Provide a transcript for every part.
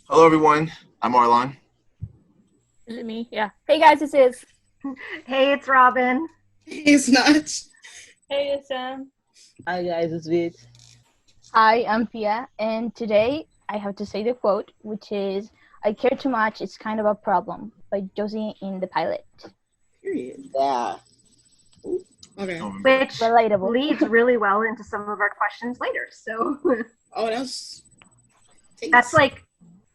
Hello, everyone. I'm Arlon. Is it me? Yeah. Hey, guys, this is. Hey, it's Robyn. Hey, it's not. Hey, it's Sam. Hi, guys, it's Vit. Hi, I'm Pia, and today I have to say the quote, which is, "I care too much, it's kind of a problem," by Josie in the pilot. Period. Yeah. Okay. Which Relatable. leads really well into some of our questions later. So Oh, that's like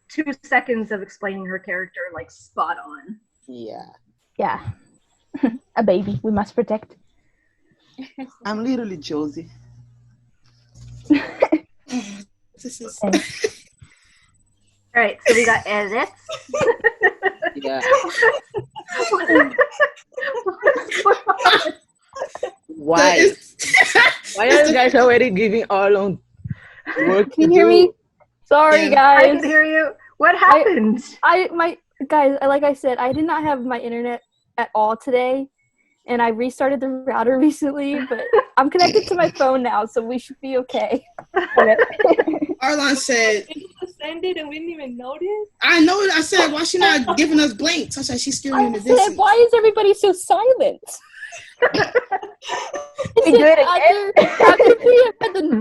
2 seconds of explaining her character, like spot on. Yeah. Yeah. A baby we must protect. I'm literally Josie. this is. All right, so we got edits. Yeah. Why? Why are you guys already giving Arlon work Can to you hear do? me? Sorry, Yeah. guys. I can hear you. What happened? Like I said, I did not have my internet at all today, and I restarted the router recently, but I'm connected to my phone now, so we should be okay. Arlon said, Did you just send it and we didn't even notice? I know it. I said, why she not giving us blinks? I said, she's staring in the I distance. said, why is everybody so silent? We do it again.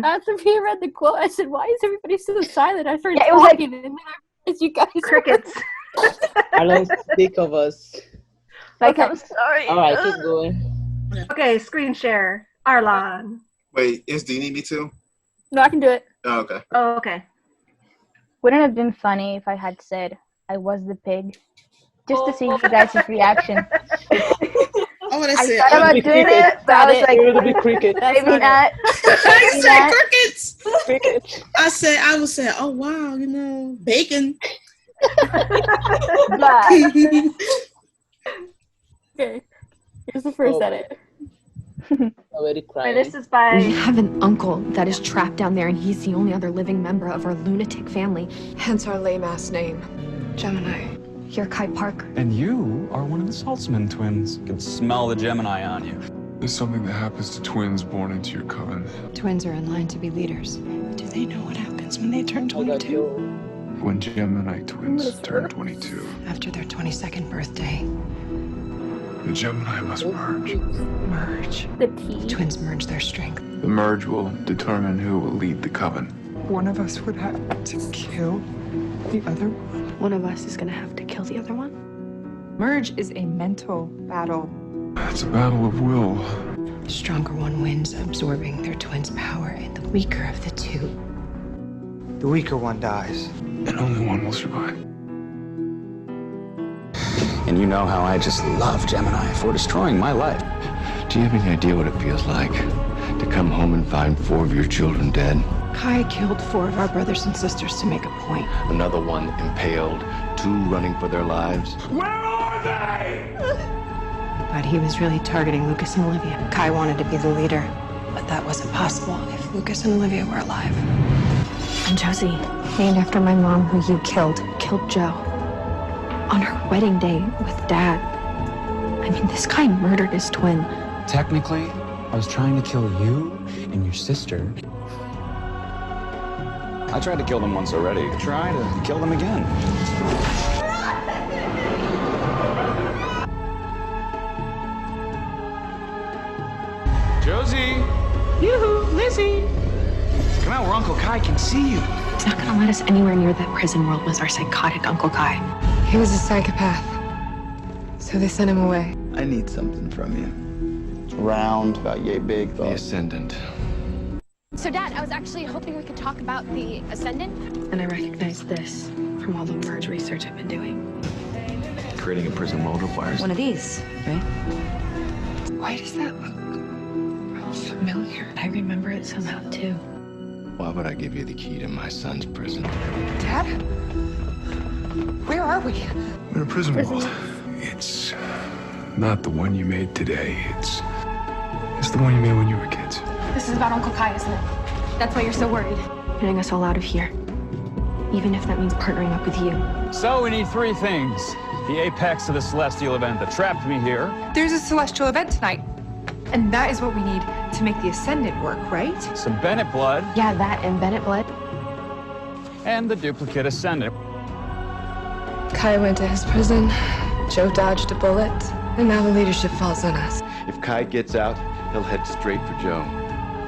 After Pia read the quote, I said, why is everybody so silent? I started Yeah, it was like- talking, and then I realized you guys Crickets. Arlon's sick of us. Like, Okay. I'm sorry. All right, keep going. Okay, screen share. Arlon. Wait, do you need me to? No, I can do it. Oh, okay. Oh, okay. Wouldn't it have been funny if I had said I was the pig? Just to see you guys' reaction. I would have I said, thought about doing it, but I was like, It would be cricket. maybe not. I said crickets. Cricket. I would say, oh, wow, bacon. Blah. Okay. Here's the first Oh. edit. Already Okay, crying. this is by. We have an uncle that is trapped down there, and he's the only other living member of our lunatic family. Hence our lame-ass name, Gemini. You're Kai Parker. And you are one of the Saltzman twins. You can smell the Gemini on you. There's something that happens to twins born into your coven. Twins are in line to be leaders. Do they know what happens when they turn I got 22? you. When Gemini twins turn 22, After their 22nd birthday, the Gemini must merge. merge. The T. Twins merge their strength. The merge will determine who will lead the coven. One of us would have to kill the other one. One of us is gonna have to kill the other one. Merge is a mental battle. It's a battle of will. The stronger one wins, absorbing their twin's power, and the weaker of the two. The weaker one dies. And only one will survive. And you know how I just love Gemini for destroying my life. Do you have any idea what it feels like to come home and find 4 of your children dead? Kai killed 4 of our brothers and sisters to make a point. Another one impaled, 2 running for their lives. Where are they? But he was really targeting Lucas and Olivia. Kai wanted to be the leader, but that wasn't possible if Lucas and Olivia were alive. I'm Josie, named after my mom, who you killed Joe. On her wedding day with Dad. I mean, this guy murdered his twin. Technically, I was trying to kill you and your sister. I tried to kill them once already. Try to kill them again. Josie! Yoo-hoo, Lizzie! Come out where Uncle Kai can see you. He's not gonna let us anywhere near that prison world was our psychotic Uncle Kai. He was a psychopath, so they sent him away. I need something from you. Round, about yay big. The Ascendant. So, Dad, I was actually hoping we could talk about the Ascendant. And I recognize this from all the merge research I've been doing. Creating a prison world requires One of these, right? Why does that look familiar? I remember it somehow, too. Why would I give you the key to my son's prison? Dad? Where are we? We're in a prison world. It's not the one you made today. It's the one you made when you were kids. This is about Uncle Kai, isn't it? That's why you're so worried. Getting us all out of here. Even if that means partnering up with you. So we need three things. The apex of the celestial event that trapped me here. There's a celestial event tonight. And that is what we need to make the Ascendant work, right? Some Bennett blood. Yeah, that and Bennett blood. And the duplicate Ascendant. Kai went to his prison, Joe dodged a bullet, and now the leadership falls on us. If Kai gets out, he'll head straight for Joe.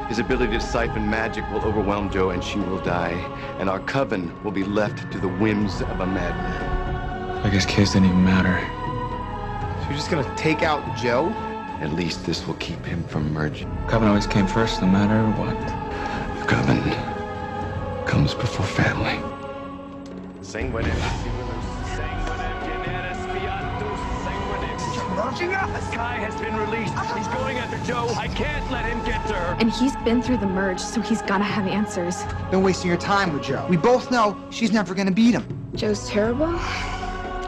His ability to siphon magic will overwhelm Joe and she will die. And our Coven will be left to the whims of a madman. I guess Case didn't even matter. So you're just gonna take out Joe? At least this will keep him from merging. Coven always came first, no matter what. The Coven comes before family. Kai has been released. He's going after Joe. I can't let him get to her. And he's been through the merge, so he's gotta have answers. Been wasting your time with Joe. We both know she's never gonna beat him. Joe's terrible.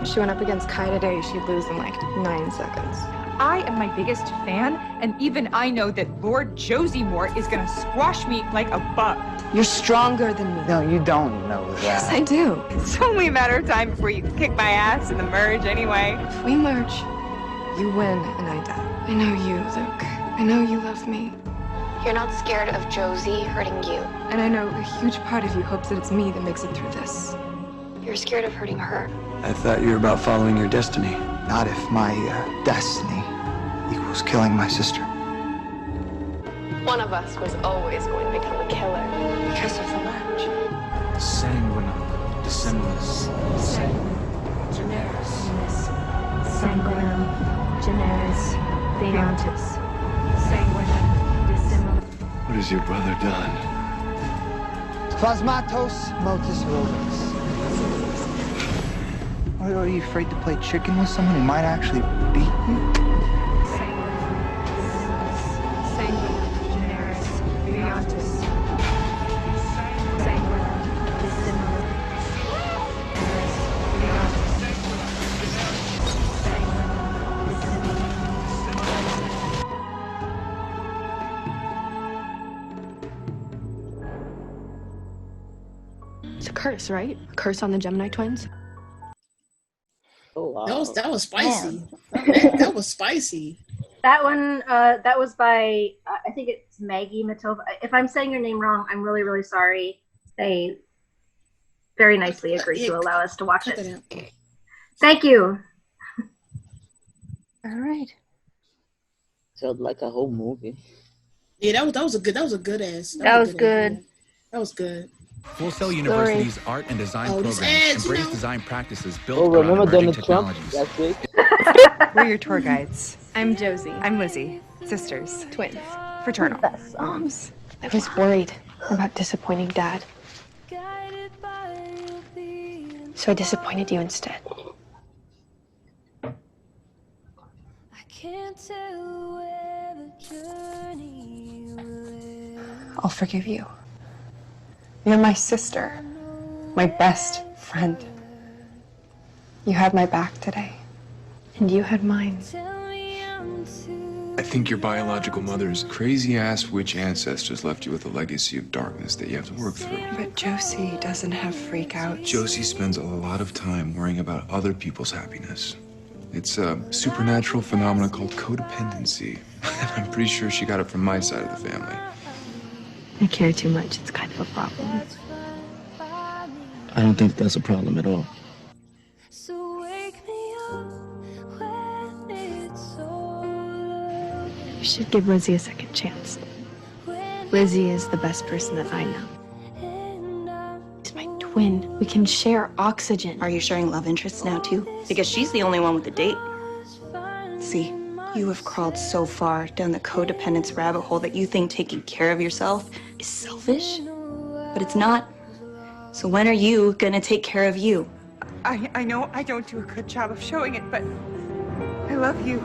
She went up against Kai today. She'd lose in like 9 seconds. I am my biggest fan, and even I know that Lord Josie Moore is gonna squash me like a bug. You're stronger than me. No, you don't know that. Yes, I do. It's only a matter of time before you kick my ass in the merge anyway. If we merge, you win and I die. I know you, Luke. I know you love me. You're not scared of Josie hurting you. And I know a huge part of you hopes that it's me that makes it through this. You're scared of hurting her. I thought you were about following your destiny. Not if my destiny equals killing my sister. One of us was always going to become a killer because of the merge. Sanguinum, dissimilis. Generis. Sanguinum, generis, deantis. Sanguinum, dissimilis. What has your brother done? Plasmatos motus robux. Are you afraid to play chicken with someone who might actually beat you? Sanguinum, generis, deantis. Sanguinum, dissimilis. It's a curse, right? A curse on the Gemini twins? Oh, wow. That was spicy. That was spicy. That one, that was by, I think it's Magi Mitova. If I'm saying your name wrong, I'm really, really sorry. They very nicely agreed to allow us to watch it. Thank you. All right. Sounds like a whole movie. Yeah, that was a good ass. That was good. That was good. Full Sail University's art and design programs embrace design practices built around emerging technologies. We're your tour guides. I'm Josie. I'm Lizzie. Sisters. Twins. Fraternal. Moms. I was worried about disappointing Dad. So I disappointed you instead. I'll forgive you. You're my sister. My best friend. You had my back today. And you had mine. I think your biological mother's crazy-ass witch ancestors left you with a legacy of darkness that you have to work through. But Josie doesn't have freakouts. Josie spends a lot of time worrying about other people's happiness. It's a supernatural phenomenon called codependency. And I'm pretty sure she got it from my side of the family. I care too much. It's kind of a problem. I don't think that's a problem at all. You should give Lizzie a second chance. Lizzie is the best person that I know. She's my twin. We can share oxygen. Are you sharing love interests now too? Because she's the only one with a date. See, you have crawled so far down the codependence rabbit hole that you think taking care of yourself is selfish, but it's not. So when are you gonna take care of you? I know I don't do a good job of showing it, but I love you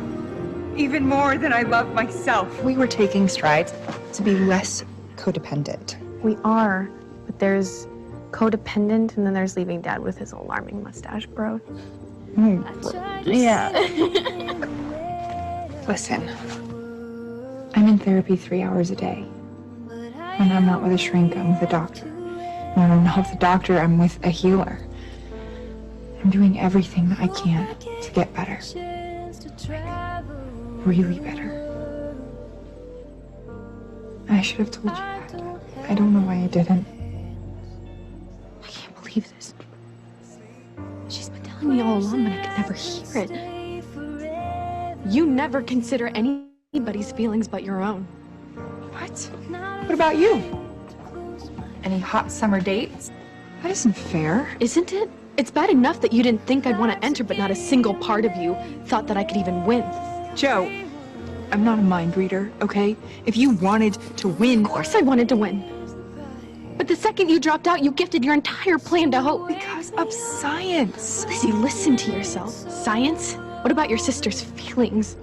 even more than I love myself. We were taking strides to be less codependent. We are, but there's codependent, and then there's leaving dad with his alarming mustache, bro. Yeah. Listen, I'm in therapy 3 hours a day. When I'm not with a shrink, I'm with a doctor. When I'm not with a doctor, I'm with a healer. I'm doing everything I can to get better. Really better. I should have told you that. I don't know why I didn't. I can't believe this. She's been telling me all along, but I could never hear it. You never consider anybody's feelings but your own. What? What about you? Any hot summer dates? That isn't fair. Isn't it? It's bad enough that you didn't think I'd want to enter, but not a single part of you thought that I could even win. Joe, I'm not a mind reader, okay? If you wanted to win... Of course I wanted to win. But the second you dropped out, you gifted your entire plan to Hope. Because of science. Lizzie, listen to yourself. Science? What about your sister's feelings?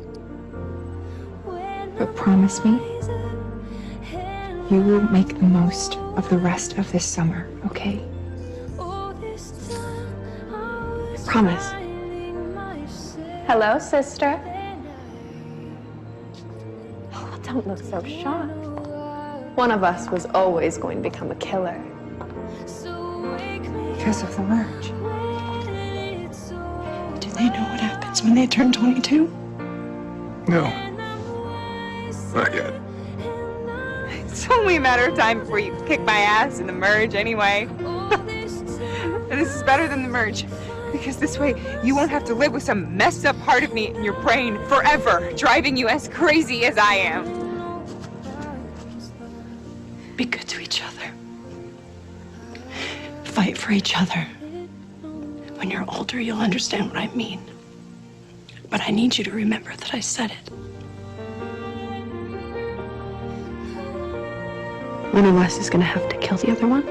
But promise me, you will make the most of the rest of this summer, okay? Promise. Hello, sister. Oh, don't look so shocked. One of us was always going to become a killer. Because of the merge. Do they know what happens when they turn 22? No. Not yet. It's only a matter of time before you kick my ass in the merge anyway. And this is better than the merge. Because this way, you won't have to live with some messed up part of me in your brain forever, driving you as crazy as I am. Be good to each other. Fight for each other. When you're older, you'll understand what I mean. But I need you to remember that I said it. One of us is gonna have to kill the other one.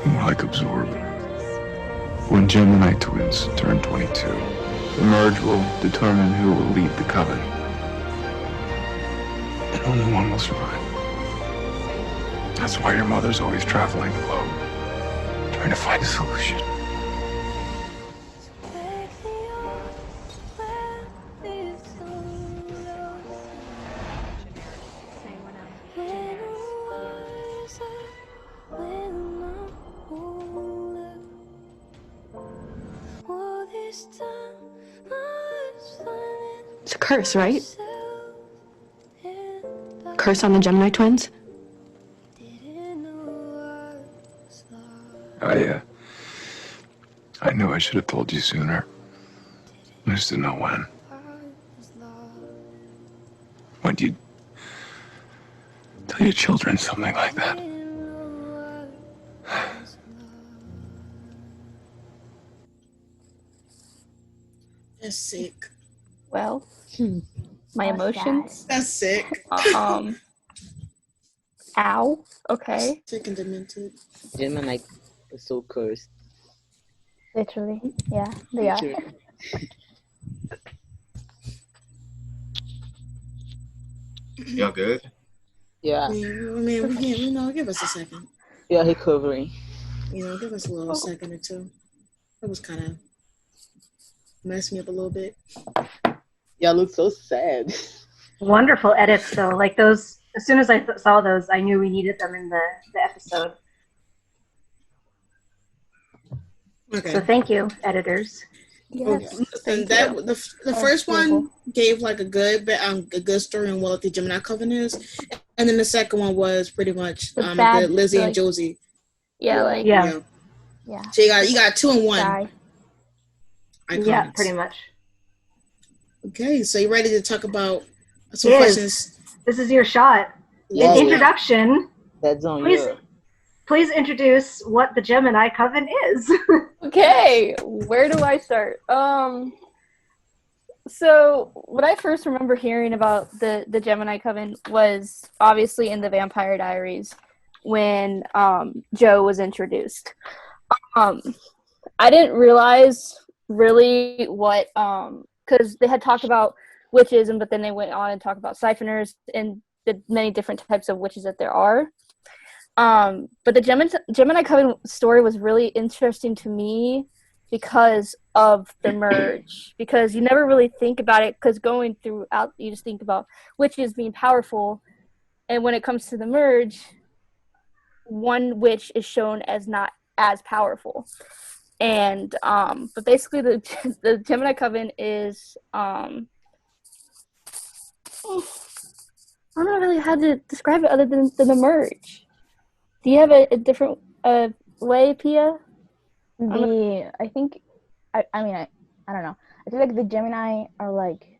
More like absorb. When Gemini twins turn 22, the merge will determine who will lead the Coven. And only one will survive. That's why your mother's always traveling the globe, trying to find a solution. It's a curse, right? Curse on the Gemini twins? I knew I should have told you sooner. I just didn't know when. When do you tell your children something like that? That's sick. Well, my emotions. That's sick. Ow. Okay. Sick and demented. Gemini is so cursed. Literally, yeah, they are. Y'all good? Yeah. I mean, you know, give us a second. Yeah, recovering. You know, give us a little second or two. That was kind of messed me up a little bit. Yeah, look so sad. Wonderful edits, though. Like those, as soon as I saw those, I knew we needed them in the episode. Okay. So thank you, editors. Yes. And that the first one gave like a good story on what the Gemini Coven is, and then the second one was pretty much the Lizzie and Josie. Yeah, yeah. So you got 2 in 1. Yeah, pretty much. Okay, so you ready to talk about some questions? This is your shot. Yeah, Introduction. That's on you. Please introduce what the Gemini Coven is. Okay, where do I start? So what I first remember hearing about the Gemini Coven was obviously in the Vampire Diaries when Joe was introduced. I didn't realize really what because they had talked about witches, but then they went on and talked about siphoners, and the many different types of witches that there are. But the Gemini Coven story was really interesting to me because of the merge. Because you never really think about it, because going throughout, you just think about witches being powerful. And when it comes to the merge, one witch is shown as not as powerful. And but basically the Gemini Coven is I don't know really how to describe it other than the merge. Do you have a different way, Pia? I mean, I don't know. I feel like the Gemini are like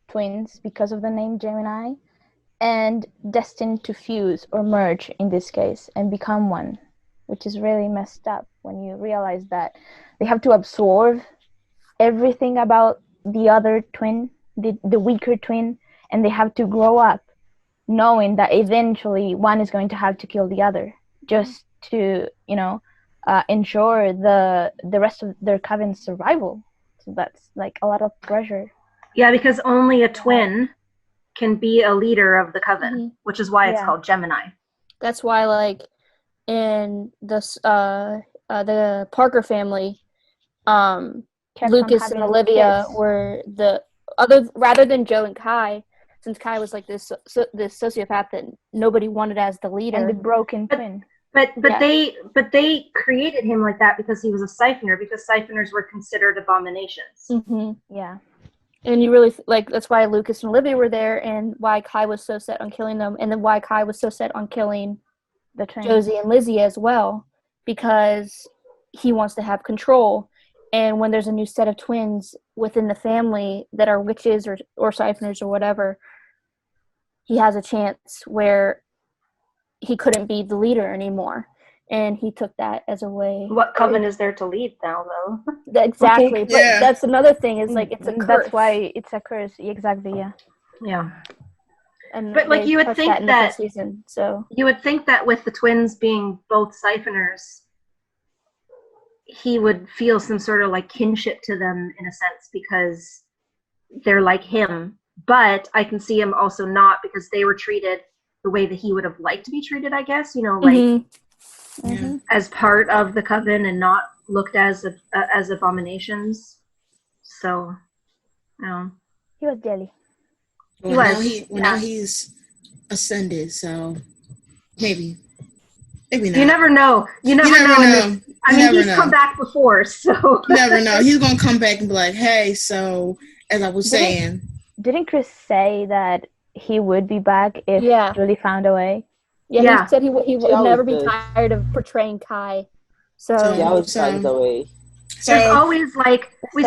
twins because of the name Gemini, and destined to fuse or merge in this case and become one, which is really messed up when you realize that they have to absorb everything about the other twin, the weaker twin, and they have to grow up knowing that eventually one is going to have to kill the other just to, ensure the rest of their coven's survival. So that's like a lot of pressure. Yeah, because only a twin can be a leader of the coven, which is why it's called Gemini. That's why, like, in this the Parker family, Lucas and Olivia were the other, rather than Joe and Kai, since Kai was like this sociopath that nobody wanted as the leader, and the broken twin. But they created him like that because he was a siphoner, because siphoners were considered abominations. Yeah. And you really, that's why Lucas and Olivia were there, and why Kai was so set on killing them, and then why Kai was so set on killing the twins, Josie and Lizzie as well, because he wants to have control. And when there's a new set of twins within the family that are witches or siphoners or whatever, he has a chance where he couldn't be the leader anymore. And he took that as a way. What coven is there to lead now, though? Exactly. But that's another thing, is like, it's a curse. That's why it's a curse. Exactly, yeah. Yeah. And but like, you would think that season, so you would think that with the twins being both siphoners, he would feel some sort of like kinship to them in a sense, because they're like him. But I can see him also not, because they were treated the way that he would have liked to be treated, I guess, as part of the coven and not looked as abominations. So, he was jelly. Now he's ascended, so maybe not. You never know. You never know. I mean, he's come back before, so you never know. He's gonna come back and be like, "Hey, so as I was saying." Didn't Chris say that he would be back if Julie found a way? Yeah, he said he would never be tired of portraying Kai. So he always finds a way. There's always like we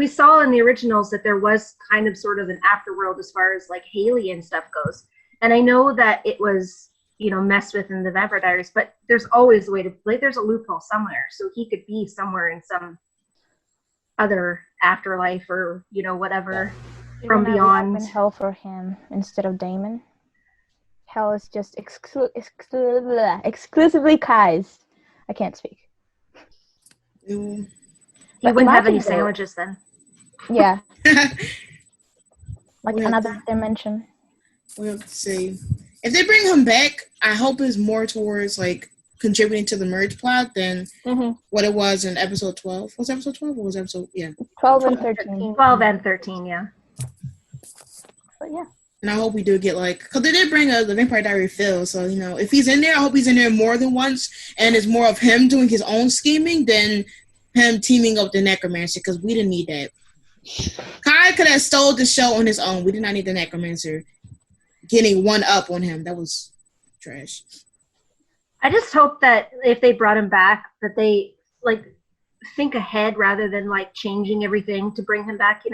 saw in the originals that there was kind of sort of an afterworld as far as like Haley and stuff goes. And I know that it was, messed with in the Vampire Diaries, but there's always a way to, like, there's a loophole somewhere. So he could be somewhere in some other afterlife or, whatever from beyond. In hell for him instead of Damon. Hell is just exclusively Kai's. I can't speak. You wouldn't have any sandwiches then. Yeah. Like another dimension. We'll see. If they bring him back, I hope it's more towards like contributing to the merge plot than what it was in episode 12. Was it episode 12 or was it episode 12 and 13. 12 and 13, yeah. But yeah. And I hope we do get because they did bring the Vampire Diary Phil, so if he's in there, I hope he's in there more than once, and it's more of him doing his own scheming than him teaming up with the Necromancer, because we didn't need that. Kai could have stole the show on his own. We did not need the Necromancer getting one up on him. That was trash. I just hope that if they brought him back, that they think ahead rather than changing everything to bring him back.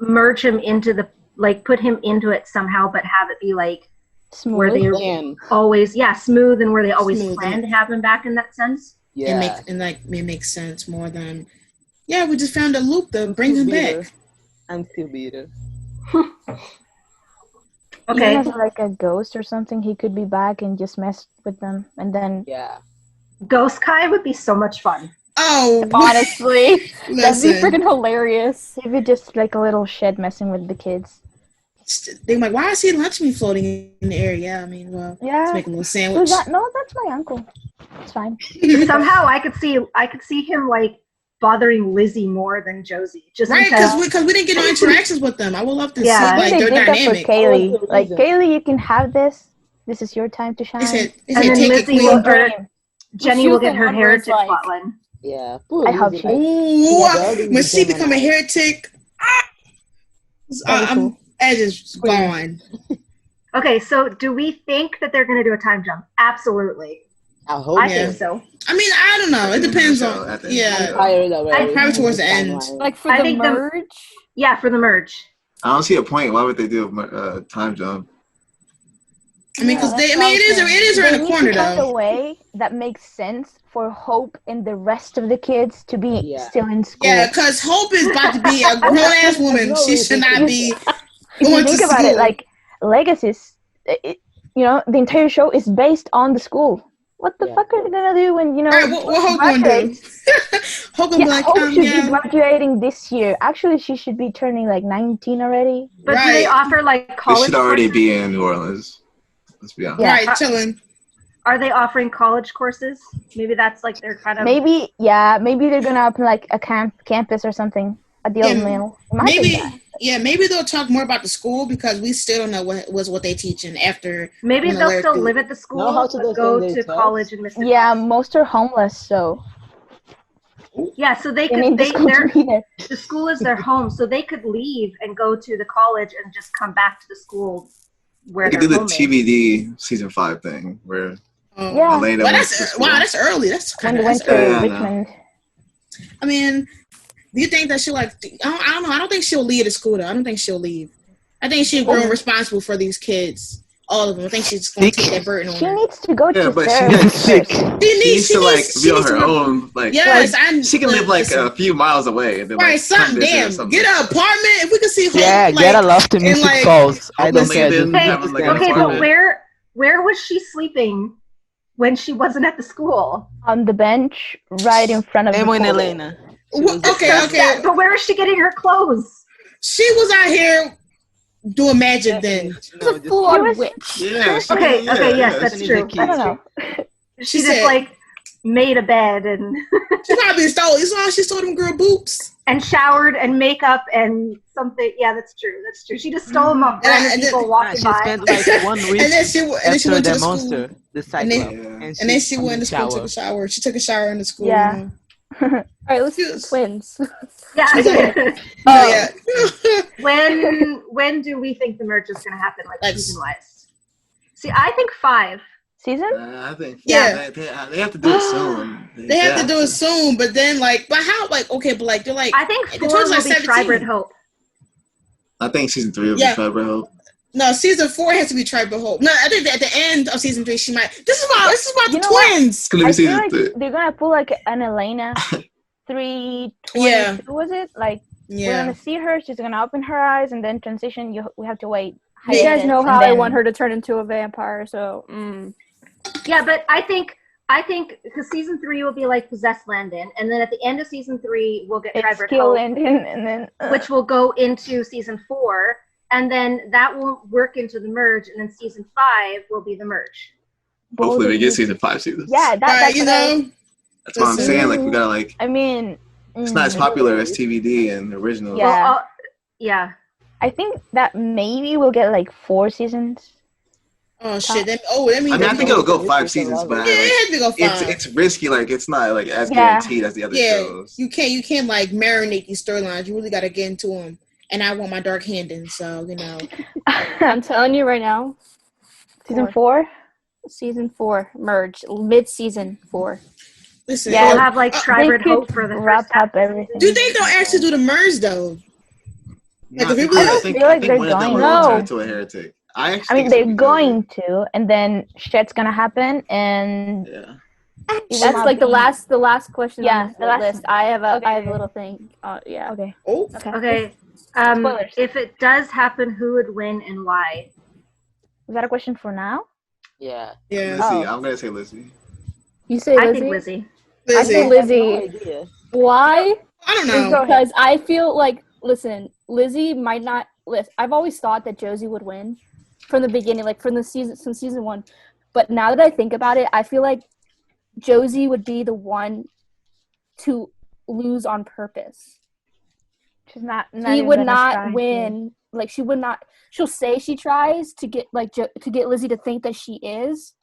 Merge him into the put him into it somehow, but have it be smooth, where they always smooth, and where they always plan to have him back in that sense. Yeah, it makes sense more than we just found a loop to bring him back. I'm still bitter. Okay. Even as a ghost or something, he could be back and just mess with them, and then Ghost Kai would be so much fun. Oh, honestly, that'd be freaking hilarious. Maybe just a little shed messing with the kids. They're like, why is he lunch meat floating in the air? Yeah, I mean, well, let's make a little sandwich. No, that's my uncle. It's fine. Somehow I could see him like bothering Lizzie more than Josie. Just right, because we didn't get no interactions with them. I would love to see like they their did dynamic. That for Kaylee. Like Kaylee, you can have this. This is your time to shine. And then Lizzie will Jenny will get her heretic plotline. Yeah. I hope she. Ooh, when she become a heretic, Edge is gone. Okay, so do we think that they're going to do a time jump? Absolutely. I think so. I mean, I don't know. It depends on. Yeah. Probably towards the end. Like for the merge? Yeah, for the merge. I don't see a point. Why would they do a time jump? I mean, because it is around the corner, though. They need to find though. a way that makes sense for Hope and the rest of the kids to be still in school. Yeah, because Hope is about to be a grown-ass woman. She should not be going to think school. about it, like, Legacies, the entire show is based on the school. What the fuck are they gonna do when, Right, what Hope gonna do? Hope gonna be like, Hope should be graduating this year. Actually, she should be turning, like, 19 already. But do they offer, like, college They should already courses? be in New Orleans. Let's be honest. Right, chilling. Are they offering college courses? Maybe that's like their kind of. Maybe they're gonna open like a campus or something at the old mill. Maybe they'll talk more about the school because we still don't know what they teaching after. Maybe they'll still live at the school, but go to college in Mississippi. Yeah, most are homeless, so. Yeah, so they could. The school is their home, so they could leave and go to the college and just come back to the school where they they're do the home TBD season 5 thing where. Yeah. Elena that's early. That's kind of Richmond. I mean, do you think that she'll like? I don't know. I don't think she'll leave the school though. I don't think she'll leave. I think she'll grow responsible for these kids, all of them. I think she's going to take that burden on her. She needs to go to but therapy. she needs to like be on her own. Like, she can live like a few miles away. And then, right, like, something. Damn, get an apartment. If we can see Hope. Yeah, get a loft in Mystic Falls. I don't care. Okay, but where was she sleeping when she wasn't at the school? On the bench, right in front of the and Elena. Okay. But where is she getting her clothes? She was out here doing magic then. She's a full-on witch. Yeah. Okay, yes, that's true. I don't know. She just like made a bed and she probably stole. You saw she stole them girl boots and showered and makeup and something. Yeah, that's true. She just stole them off random people walking by. She spent like 1 week and then she went to the monster, school. the Cyclops. And then she went to school, took a shower. She took a shower in the school. Yeah. All right, let's do the twins. Yeah. When do we think the merge is going to happen, like season wise? See, I think 5 season. I think they have to do it soon. They have to do it soon, but then but how? Like okay, but like they're like. I think 4 will be Tribrid Hope. I think season 3 will be Tribrid Hope. No, season 4 has to be Tribrid Hope. No, I think that at the end of season 3 she might. This is about the twins. I feel like they're gonna pull like an Elena 322. Was it like? We're gonna see her. She's gonna open her eyes and then transition. We have to wait. You guys know how I want her to turn into a vampire, so. Yeah, but I think because season 3 will be like Possessed Landon, and then at the end of season 3 we'll get Tribrid Hope, Landon, and then which will go into season 4, and then that will work into the merge, and then season 5 will be the merge. Hopefully we get season 5 seasons. Yeah, that's that's what I'm saying. Like we gotta like. I mean, it's not as popular as TVD and the original. Yeah. Well, yeah. I think that maybe we'll get like 4 seasons. Oh shit! That means. I mean, I think it'll go 5 seasons, but it has to go 5. It's risky. Like it's not like as guaranteed as the other shows. You can't like marinate these storylines. You really got to get into them. And I want my dark hand in, so I'm telling you right now. Season 4. Season 4 merge mid-season 4. Listen, we'll have like Tribrid Hope for the wrap up everything. Do you think they'll actually do the merge though? Like, I feel like they're going to turn into a heretic. I mean, they're going to, and then shit's gonna happen, and that's like the last question. Yeah, on the list. I have a little thing. Yeah. Okay. Oh. Okay. If it does happen, who would win and why? Is that a question for now? Yeah. Lizzie. I'm gonna say Lizzie. You say Lizzie? I think Lizzie. I say Lizzie. Why? I don't know. Because I feel like, listen, Lizzie might not I've always thought that Josie would win from the beginning, like from season 1. But now that I think about it, I feel like Josie would be the one to lose on purpose. She's not She would not win. Like she would not. She'll say she tries to get to get Lizzie to think that she is.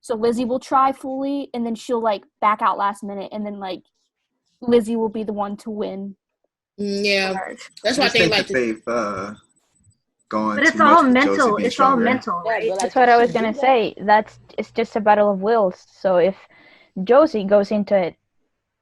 So Lizzie will try fully, and then she'll like back out last minute, and then like Lizzie will be the one to win. Yeah, that's why they like they've gone. But it's all mental. It's all mental, right? Yeah, that's what I was gonna say. It's just a battle of wills. So if Josie goes into it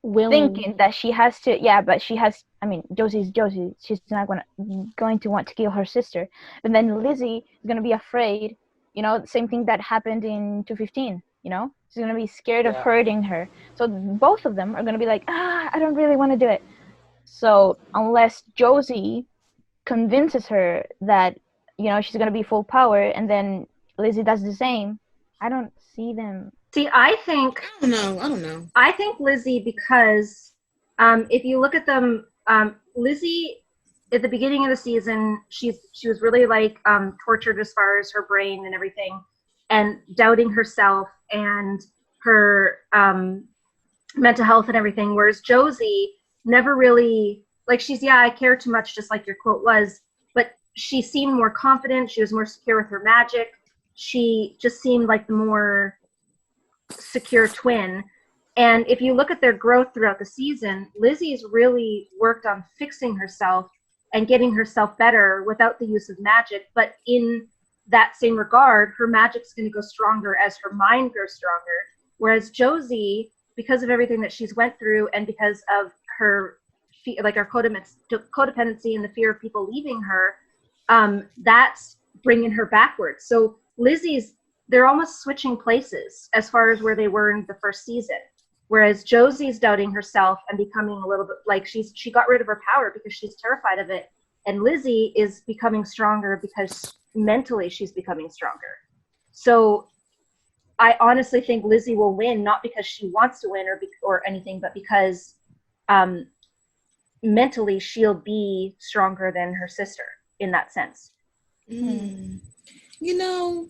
thinking that she has to, but she has. I mean, Josie's Josie. She's not going to want to kill her sister. But then Lizzie is gonna be afraid. You know, same thing that happened in 215. You know, she's gonna be scared of hurting her. So both of them are gonna be like, I don't really want to do it. So unless Josie convinces her that, you know, she's gonna be full power, and then Lizzie does the same, I don't see them. See, I don't know. I think Lizzie, because if you look at them, Lizzie at the beginning of the season, she was really like tortured as far as her brain and everything, and doubting herself and her mental health and everything. Whereas Josie never really, like, she's, I care too much, just like your quote was, but she seemed more confident. She was more secure with her magic. She just seemed like the more secure twin. And if you look at their growth throughout the season, Lizzie's really worked on fixing herself and getting herself better without the use of magic. But in that same regard, her magic's going to go stronger as her mind grows stronger. Whereas Josie, because of everything that she's went through and because of her, like, her codependency and the fear of people leaving her, that's bringing her backwards. So they're almost switching places as far as where they were in the first season. Whereas Josie's doubting herself and becoming a little bit like she got rid of her power because she's terrified of it. And Lizzie is becoming stronger because mentally she's becoming stronger. So I honestly think Lizzie will win, not because she wants to win or anything, but because mentally she'll be stronger than her sister in that sense. You know,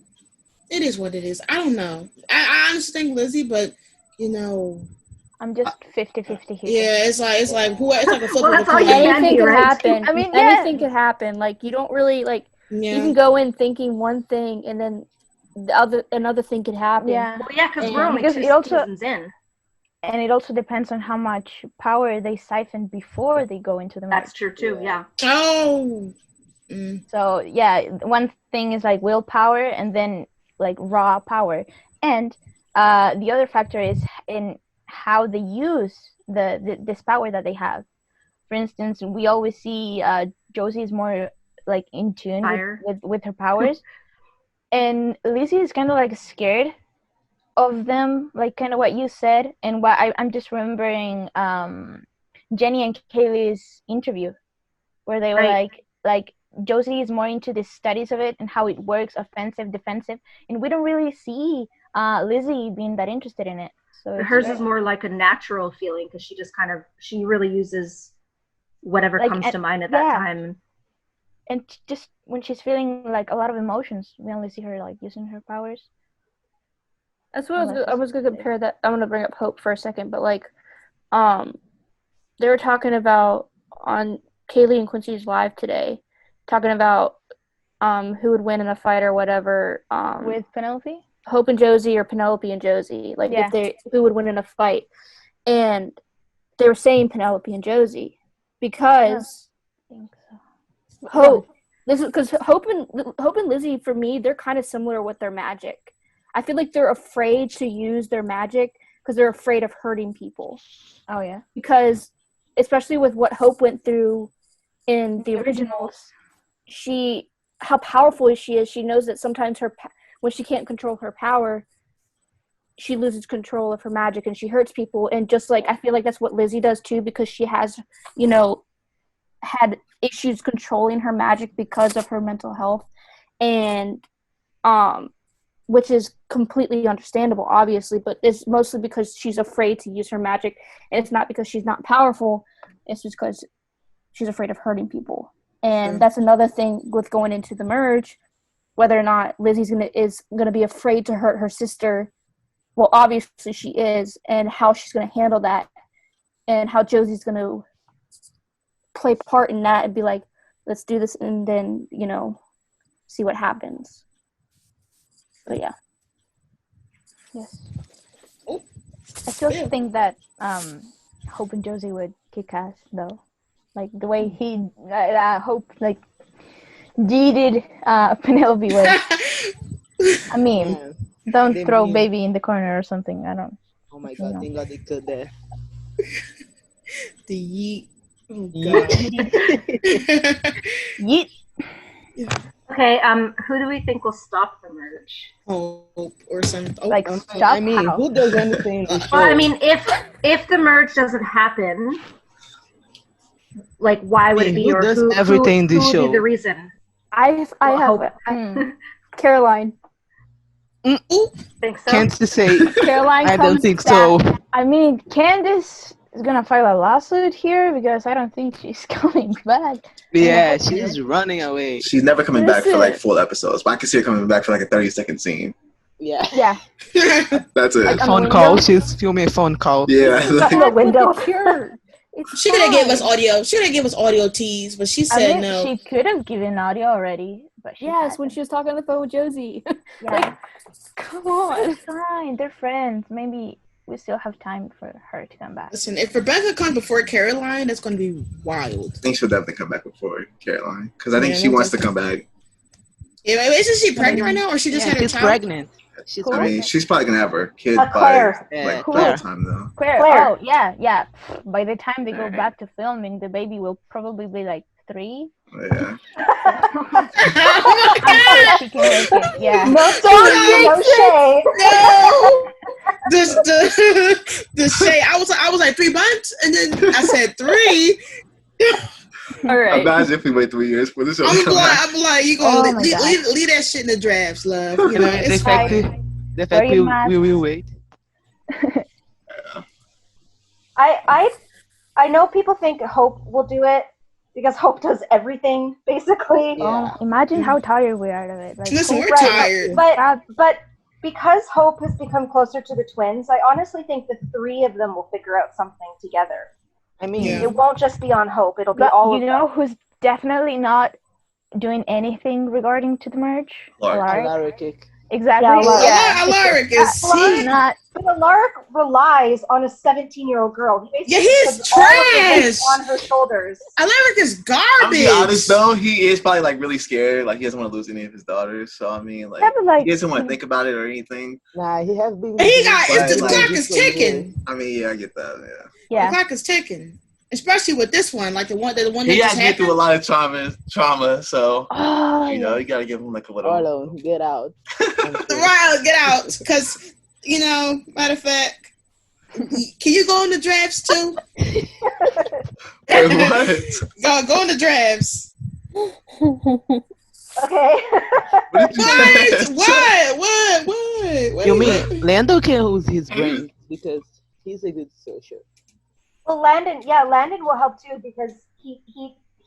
it is what it is. I don't know. I honestly think Lizzie, but you know, I'm just 50-50 here. Yeah, it's like it's like a football. Anything could happen. I mean, anything could happen. Like, you don't really you can go in thinking one thing and then another thing could happen. Yeah. Well, because we're only 2 seasons in. And it also depends on how much power they siphon before they go into the match. That's true too. Yeah. Oh. So one thing is like willpower, and then like raw power, and the other factor is in how they use this power that they have. For instance, we always see Josie is more like in tune with her powers, and Lizzie is kind of like scared of them, like kind of what you said. And what I'm just remembering Jenny and Kaylee's interview, where they were like Josie is more into the studies of it and how it works, offensive, defensive, and we don't really see Lizzie being that interested in it. So hers is more like a natural feeling, because she really uses whatever comes to mind at that time. And just when she's feeling like a lot of emotions, we only see her like using her powers. That's what I was going to compare that. I'm going to bring up Hope for a second, but like, they were talking about on Kaylee and Quincy's live today, talking about who would win in a fight or whatever. With Penelope? Hope and Josie or Penelope and Josie. Like, who would win in a fight. And they were saying Penelope and Josie because I think so. Hope. This is because Hope and Lizzie, for me, they're kind of similar with their magic. I feel like they're afraid to use their magic because they're afraid of hurting people. Oh, yeah. Because, especially with what Hope went through in the originals, how powerful she is. She knows that sometimes when she can't control her power, she loses control of her magic and she hurts people. And just like, I feel like that's what Lizzie does too, because she has, had issues controlling her magic because of her mental health. And, which is completely understandable, obviously, but it's mostly because she's afraid to use her magic, and it's not because she's not powerful, it's just because she's afraid of hurting people. And that's another thing with going into the merge, whether or not Lizzie's gonna be afraid to hurt her sister. Well, obviously she is, and how she's gonna handle that, and how Josie's gonna play part in that and be like, let's do this, and then, you know, see what happens. But yeah. Yes. I still think that Hope and Josie would kick ass though. Like the way Hope like deeded Penelope was. I mean, don't throw baby in the corner or something. I don't. Oh my god! Thank God they killed that. The yeet. Oh god. Yeet. Okay. Who do we think will stop the merge? Hope or something. Like stop. I mean, who does anything? Well, I mean, if the merge doesn't happen, like why would it be? Who does everything in this show? Who would be the reason? I have Caroline. Think so? Can't say. Caroline. I don't think so. I mean, Candace is gonna file a lawsuit here because I don't think she's coming back. Yeah, she's running away. She's never coming back for like full episodes, but I can see her coming back for like a 30-second scene. Yeah. Yeah. That's it. Like phone call. She's filming a phone call. Yeah. The window. She could have gave us audio. She could have gave us audio tease, but she said no. She could have given audio already, but when she was talking on the phone with Josie. Yeah. Like, come on. It's fine. They're friends. Maybe we still have time for her to come back. Listen, if Rebecca comes before Caroline, that's going to be wild. I think she'll definitely come back before Caroline, because I think she wants to come back. Yeah, isn't she pregnant right now, or she just had her child? She's pregnant. I mean, she's probably gonna have her kid by Claire. like all the time though. Claire. Oh yeah. By the time they go back to filming, the baby will probably be like 3. Yeah. She can make it. Yeah. No shade. No. The shade. I was like 3 months, and then I said 3. All right. Imagine if we wait 3 years for this. I'm like, you gonna leave that shit in the drafts, love. You know, it's fine. The fact we will wait. I know people think Hope will do it because Hope does everything basically. Yeah. Imagine how tired we are of it. Like, listen, we're tired. But because Hope has become closer to the twins, I honestly think the 3 of them will figure out something together. I mean, it won't just be on Hope. It'll be all of them. You know who's definitely not doing anything regarding to the merge? Alaric. Exactly. Alaric is not. But Alaric relies on a 17-year-old girl. He's trash on her shoulders. Alaric is garbage. I'll be honest though, he is probably like really scared. Like he doesn't want to lose any of his daughters. So I mean, like he doesn't want to think about it or anything. Nah, he has been. The clock is ticking. I mean, yeah, I get that. The clock is ticking. Especially with this one, like the one that he has been through a lot of trauma. So you know, you gotta give him like a little. Arlon, get out. Right, get out, because you know, matter of fact, can you go in the drafts too? Wait, what? Go in the drafts. Okay. What? You mean Lando can use his brain because he's a good social. Well, Landon will help too because he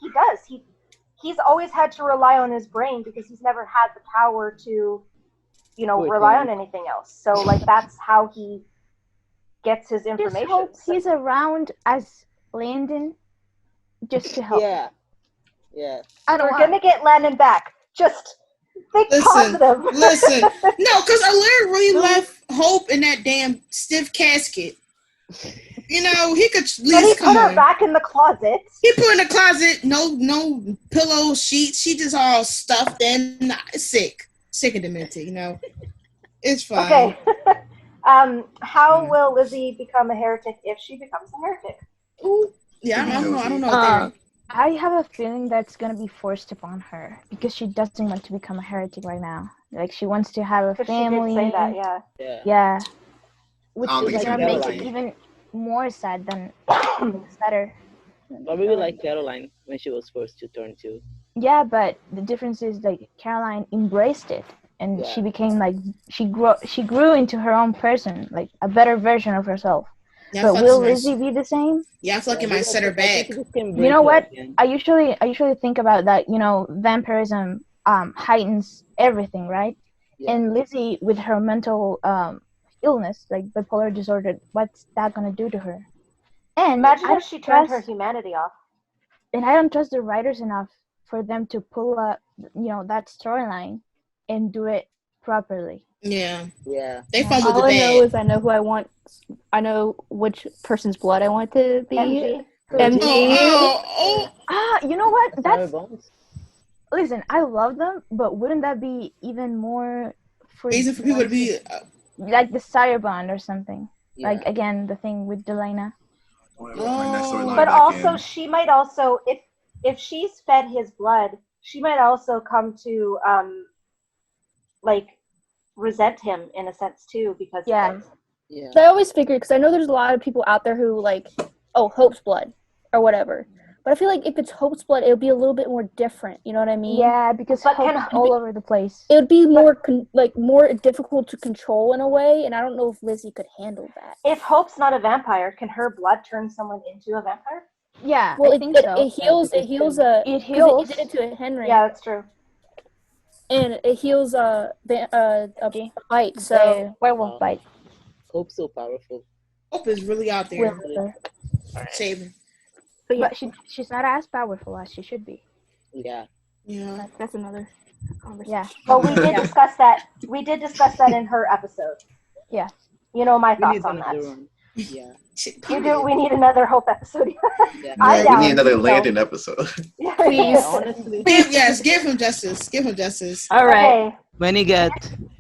does. He's always had to rely on his brain because he's never had the power to, you know, rely on anything else. So like that's how he gets his information. Just hope he's around as Landon just to help. Yeah. We're gonna get Landon back. Just think positive. Listen. No, because Alaric really left Hope in that damn stiff casket. You know, he could at least put her back in the closet. He put in the closet, no pillow, sheets. She just all stuffed in. Sick and demented. You know, it's fine. Okay. How will Lizzie become a heretic if she becomes a heretic? Ooh, yeah, I don't know. I have a feeling that's gonna be forced upon her because she doesn't want to become a heretic right now. Like she wants to have a family. She did say that, yeah. Which is gonna make it even more sad than sadder. Or maybe like Caroline when she was forced to turn to. Yeah, but the difference is like Caroline embraced it and she became like she grew into her own person, like a better version of herself. Yeah, but will Lizzie be the same? Yeah, I feel like it might set her back. You know what? I usually think about that. You know, vampirism heightens everything, right? Yeah. And Lizzie, with her mental illness, like bipolar disorder, what's that gonna do to her? And imagine if she turned her humanity off. And I don't trust the writers enough for them to pull up, that storyline and do it properly. Yeah. They fumbled the bag. All I know is I know who I want. I know which person's blood I want to be. MG. You know what? Listen, I love them, but wouldn't that be even more reason for people to be like the Sire bond or something? Yeah. Like again, the thing with Delena. But also, she might also, if she's fed his blood, she might also come to resent him in a sense too, because I always figured, because I know there's a lot of people out there who Hope's blood or whatever. But I feel like if it's Hope's blood, it would be a little bit more different. You know what I mean? Yeah, because Hope's all over the place. It would be more more difficult to control in a way, and I don't know if Lizzie could handle that. If Hope's not a vampire, can her blood turn someone into a vampire? Yeah, well, I think so. It heals. It heals. It did it to Henry. Yeah, that's true. And it heals a bite. So werewolf bite. Hope's so powerful. Hope is really out there. Saving. But she's not as powerful as she should be. Yeah. Yeah. That's another conversation. Yeah. Well, we did discuss that. We did discuss that in her episode. Yeah. You know my thoughts on that. Yeah. We need another Hope episode. We need another Landon episode. Please. Honestly. Give him justice. Give him justice. All right. Okay. When he get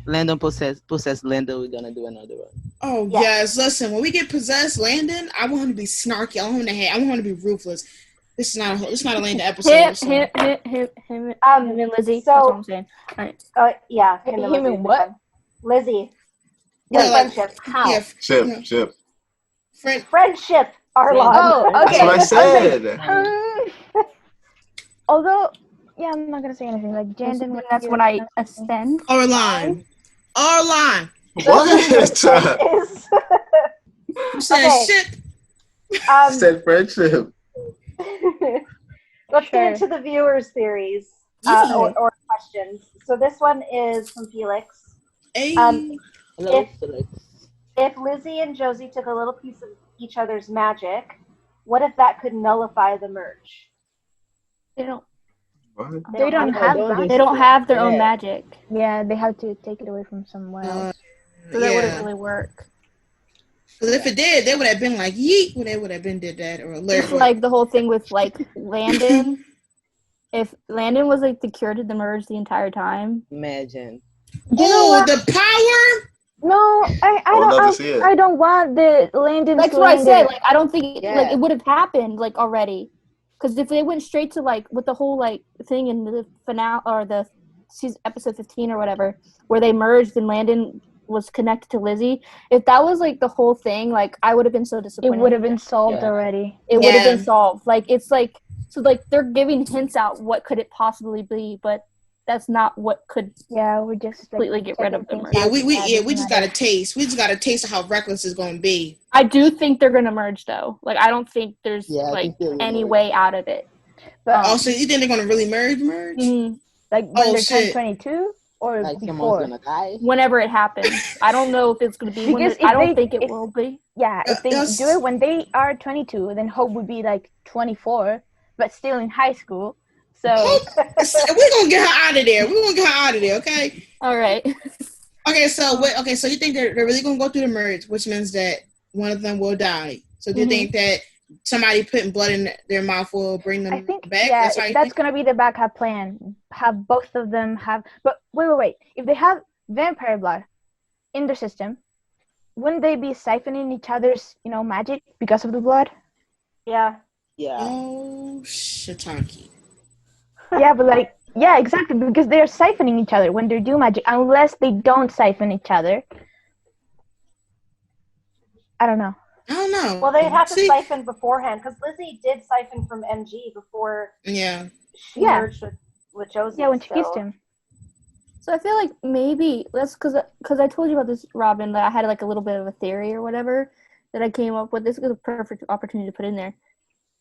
Landon possessed Landon, we're gonna do another one. Oh yes. Listen, when we get possessed Landon, I want him to be snarky. I want him to be ruthless. This is not a Landon episode. Him and Lizzie. So, that's what I'm saying. All right. Yeah. Him and what? Lizzie. Friendship. How? Yeah, Ship. Friendship, Arlon. Oh, okay. That's what I said. Although, I'm not gonna say anything. Like Jandon, that's when I ascend. Arlon. What? You said ship. Said friendship. Let's get into the viewers' theories or questions. So this one is from Felix. Hey. Hello, Felix. If Lizzie and Josie took a little piece of each other's magic, what if that could nullify the merge? They don't. What? They don't have their own magic. Yeah, they have to take it away from somewhere else. So that wouldn't really work. Because if it did, they would have been like, yeet, when they would have been did that or alert. It's like the whole thing with Landon. If Landon was the cure to the merge the entire time. Imagine. The power? No, I don't want the Landon. That's what I said. I don't think it would have happened already. Because if they went straight to with the whole thing in the finale or the season episode 15 or whatever, where they merged and Landon was connected to Lizzie, if that was the whole thing, I would have been so disappointed. It would have been solved already. It would have been solved. They're giving hints out what could it possibly be, but that's not what could. Yeah, we just completely get rid of them. Yeah, we just got a taste. We just got a taste of how reckless it's going to be. I do think they're going to merge though. I don't think there's any way out of it. But so you think they're going to really merge? Mm-hmm. When they're 22 or before? Whenever it happens. I don't know if it's going to be. I don't think it will be. Yeah, if they do it when they are 22, then Hope would be 24, but still in high school. So we're gonna get her out of there. Okay. All right. Okay. So you think they're really gonna go through the merge, which means that one of them will die. So do you think that somebody putting blood in their mouth will bring them back? Yeah, that's gonna be the backup plan. Have both of them have. But wait. If they have vampire blood in their system, wouldn't they be siphoning each other's magic because of the blood? Yeah. Yeah. Oh, shiitake. Yeah, but exactly, because they're siphoning each other when they do magic, unless they don't siphon each other. I don't know. Well, they'd have to siphon beforehand, because Lizzie did siphon from MG before she merged with Josie. Yeah, when she kissed him. So I feel maybe that's because I told you about this, Robyn, that I had a little bit of a theory or whatever. that I came up with. This is a perfect opportunity to put in there.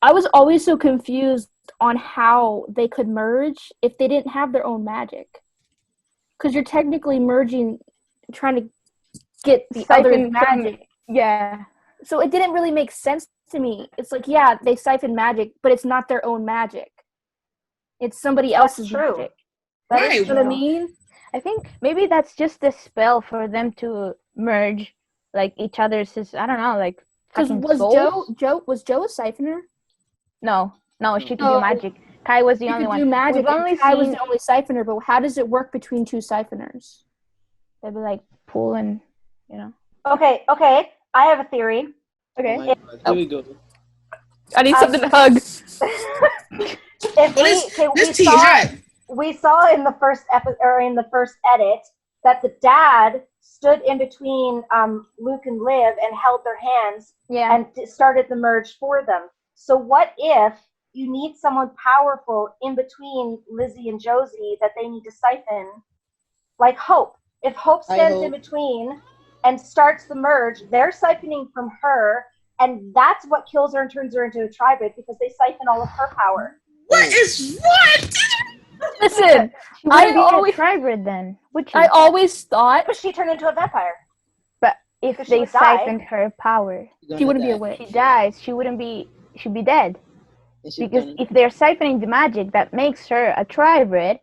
I was always so confused on how they could merge if they didn't have their own magic. Because you're technically merging, trying to get the other magic. Yeah. So it didn't really make sense to me. It's like, yeah, they siphon magic, but it's not their own magic. It's somebody else's magic. That is what I mean? I think maybe that's just a spell for them to merge, like each other's. I don't know, like. Because was Joe a siphoner? No, she could do magic. Kai was the only one. She could do magic. Kai was the only siphoner, but how does it work between two siphoners? They'd be like pulling, you know. Okay. I have a theory. Okay. Here we go. I need something to hug. We saw in the first in the first edit that the dad stood in between Luke and Liv and held their hands and started the merge for them. So what if you need someone powerful in between Lizzie and Josie that they need to siphon, like Hope? If Hope stands in between and starts the merge, they're siphoning from her, and that's what kills her and turns her into a tribrid because they siphon all of her power. What? Listen, I always tribrid then. I always thought, but she turned into a vampire. But if they siphoned her power, she wouldn't be a witch. She dies. She'd be dead. Because if they're siphoning the magic that makes her a tribrid,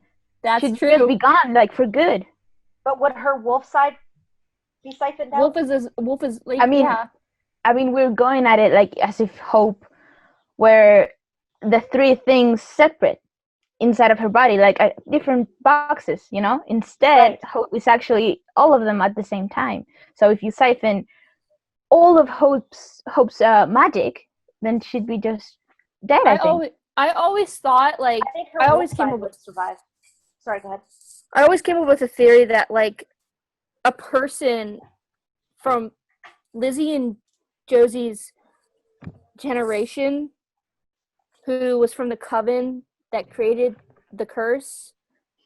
she'd just be gone, like for good. But would her wolf side be siphoned out? Wolf is like, I mean, we're going at it like as if Hope were the three things separate inside of her body, like different boxes, you know? Instead, Hope is actually all of them at the same time. So if you siphon all of Hope's magic, then she'd be just dead, I think. I always thought, like, I always came up with survive. Sorry, go ahead. I always came up with a theory that, like, a person from Lizzie and Josie's generation who was from the Coven that created the curse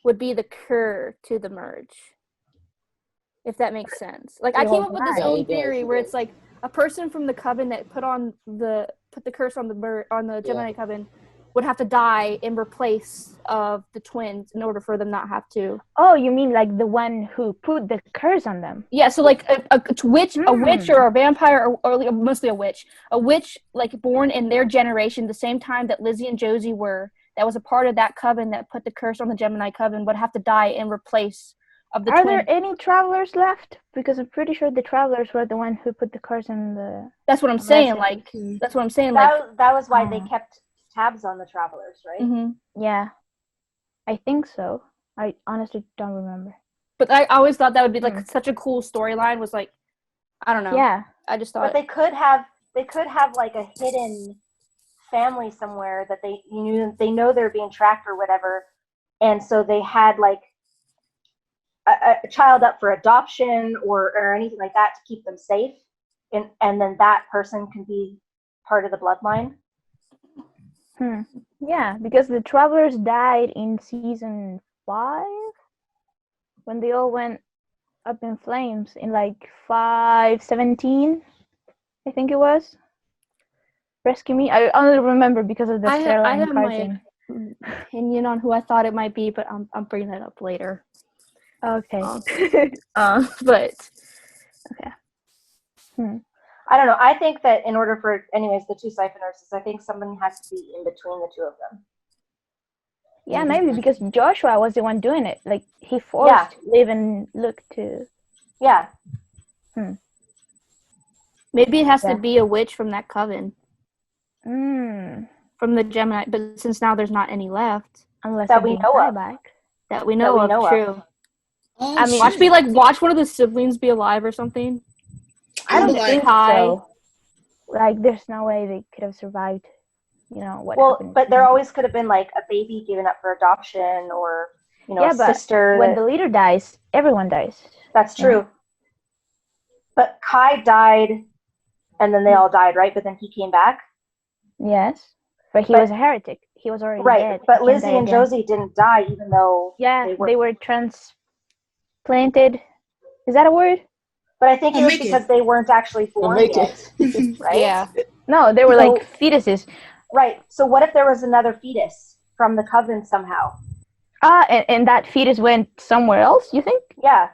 would be the cure to the merge. If that makes sense. Like, I came up with this own theory where it's like a person from the Coven that put the curse on the Gemini Coven would have to die in replace of the twins in order for them not have to. Oh, you mean like the one who put the curse on them? Yeah, so like a witch or a vampire or mostly a witch like born in their generation, the same time that Lizzie and Josie were, that was a part of that coven that put the curse on the Gemini Coven, would have to die in replace of the twins. Are there any travelers left? Because I'm pretty sure the travelers were the one who put the curse in the. That's what I'm saying. Like that's what I'm saying. That was why they kept tabs on the travelers, right? Mm-hmm. Yeah, I think so. I honestly don't remember. But I always thought that would be like such a cool storyline. Was like, I don't know. Yeah, I just thought. But they could have like a hidden family somewhere that they know they're being tracked or whatever, and so they had like a child up for adoption or anything like that to keep them safe, and then that person can be part of the bloodline. Yeah, because the travelers died in season 5 when they all went up in flames in like 5:17, I think it was. Rescue Me. I only remember because of the storyline. I have my opinion on who I thought it might be, but I'm bringing that up later. Okay. But okay. I don't know. I think that in order for, anyways, the two siphoners, I think someone has to be in between the two of them. Yeah, maybe because Joshua was the one doing it. Like, he forced Liv and Luke to. Yeah. Maybe it has to be a witch from that coven. From the Gemini, but since now there's not any left. Unless that we know of. That we know of, true. Oh, I mean, watch one of the siblings be alive or something. I don't think so. Like, there's no way they could have survived, you know, what happened. But there always could have been, like, a baby given up for adoption or, you know, a sister. When the leader dies, everyone dies. That's true. But Kai died, and then they all died, right? But then he came back? Yes. But he was a heretic. He was already dead. Right, but Lizzie and Josie didn't die, even though they were transplanted. Is that a word? But I think it was because they weren't actually born yet, right? Yeah. No, they were like fetuses. Right. So what if there was another fetus from the Coven somehow? And that fetus went somewhere else, you think? Yeah.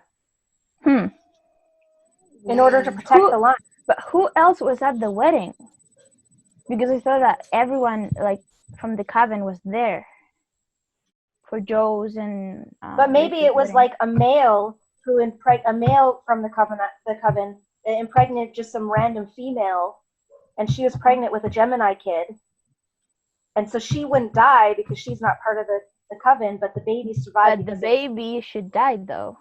In order to protect the line. But who else was at the wedding? Because I thought that everyone, like, from the Coven was there. For Joe's and... but maybe it was like a male who a male from the Coven impregnated just some random female, and she was pregnant with a Gemini kid. And so she wouldn't die because she's not part of the Coven, but the baby survived. But the baby should die, though.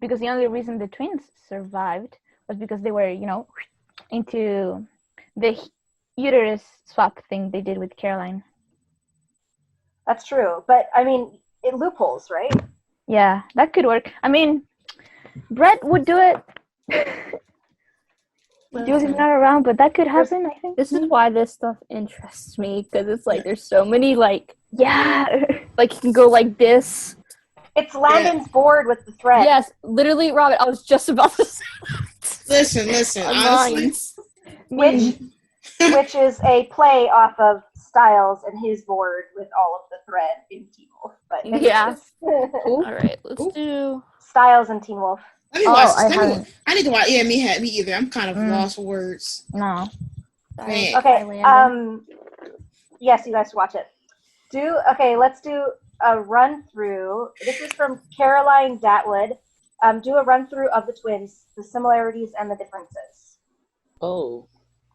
Because the only reason the twins survived was because they were, into the uterus swap thing they did with Caroline. That's true. But, I mean, it loopholes, right? Yeah, that could work. I mean, Brett would do it. Josie's not around, but that could happen, I think. This is why this stuff interests me, because it's like there's so many, like... Yeah! Like, you can go like this. It's Landon's board with the thread. Yes, literally, Robyn, I was just about to say that. Listen, honestly. Which is a play off of Styles and his board with all of the thread in Teen Wolf. But yeah. All right, let's do Styles and Teen Wolf. Let me watch this. I need to watch. Yeah, me either. I'm kind of lost for words. No. Okay. Yes, you guys should watch it. Let's do a run through. This is from Caroline Datwood. Do a run through of the twins, the similarities and the differences. Oh.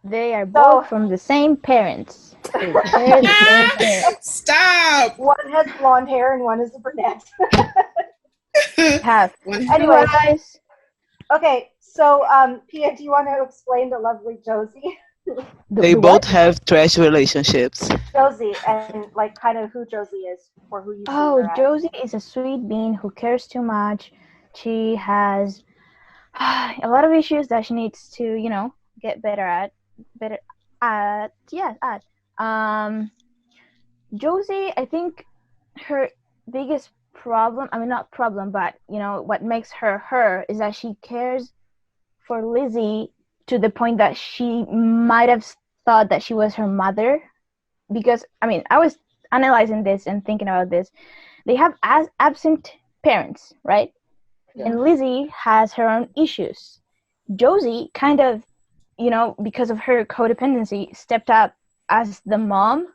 They are both from the same parents. Stop! One has blonde hair and one is a brunette. Anyway, okay, so Pia, do you want to explain to lovely Josie? They both have trash relationships. Josie, and like kind of who Josie is or who you see her as. Josie is a sweet bean who cares too much. She has a lot of issues that she needs to, get better at. Josie, I think her biggest problem, not problem, but what makes her is that she cares for Lizzie to the point that she might have thought that she was her mother, because I was analyzing this and thinking about this. They have absent parents, right? Yeah. And Lizzie has her own issues. Josie kind of, because of her codependency, stepped up as the mom,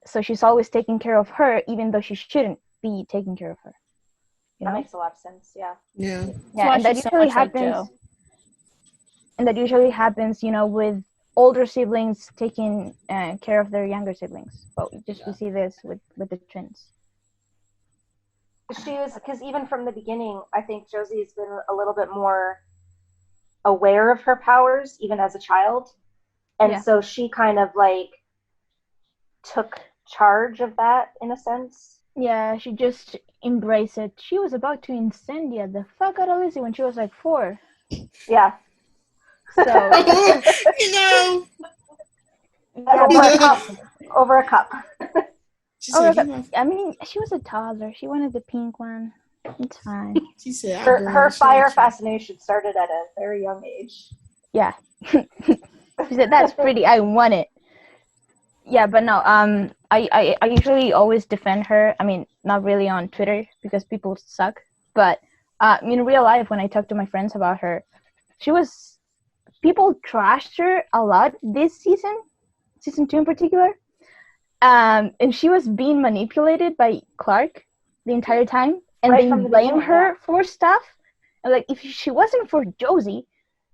so she's always taking care of her even though she shouldn't be taking care of her. That makes a lot of sense. Yeah. And that usually happens. And that usually happens, with older siblings taking care of their younger siblings. But we see this with the twins. Because even from the beginning, I think Josie's been a little bit more aware of her powers, even as a child. And so she kind of like took charge of that in a sense. Yeah, she just embraced it. She was about to incendiate the fuck out of Lizzie when she was like 4. Yeah. So over a cup. She was a toddler. She wanted the pink one. It's fine. She said her fire fascination started at a very young age. Yeah. She said, "That's pretty. I want it." Yeah, but no. I usually always defend her. Not really on Twitter because people suck. But in real life, when I talk to my friends about her, people trashed her a lot this season 2 in particular. And she was being manipulated by Clark the entire time, and they blame her for stuff. And like, if she wasn't for Josie,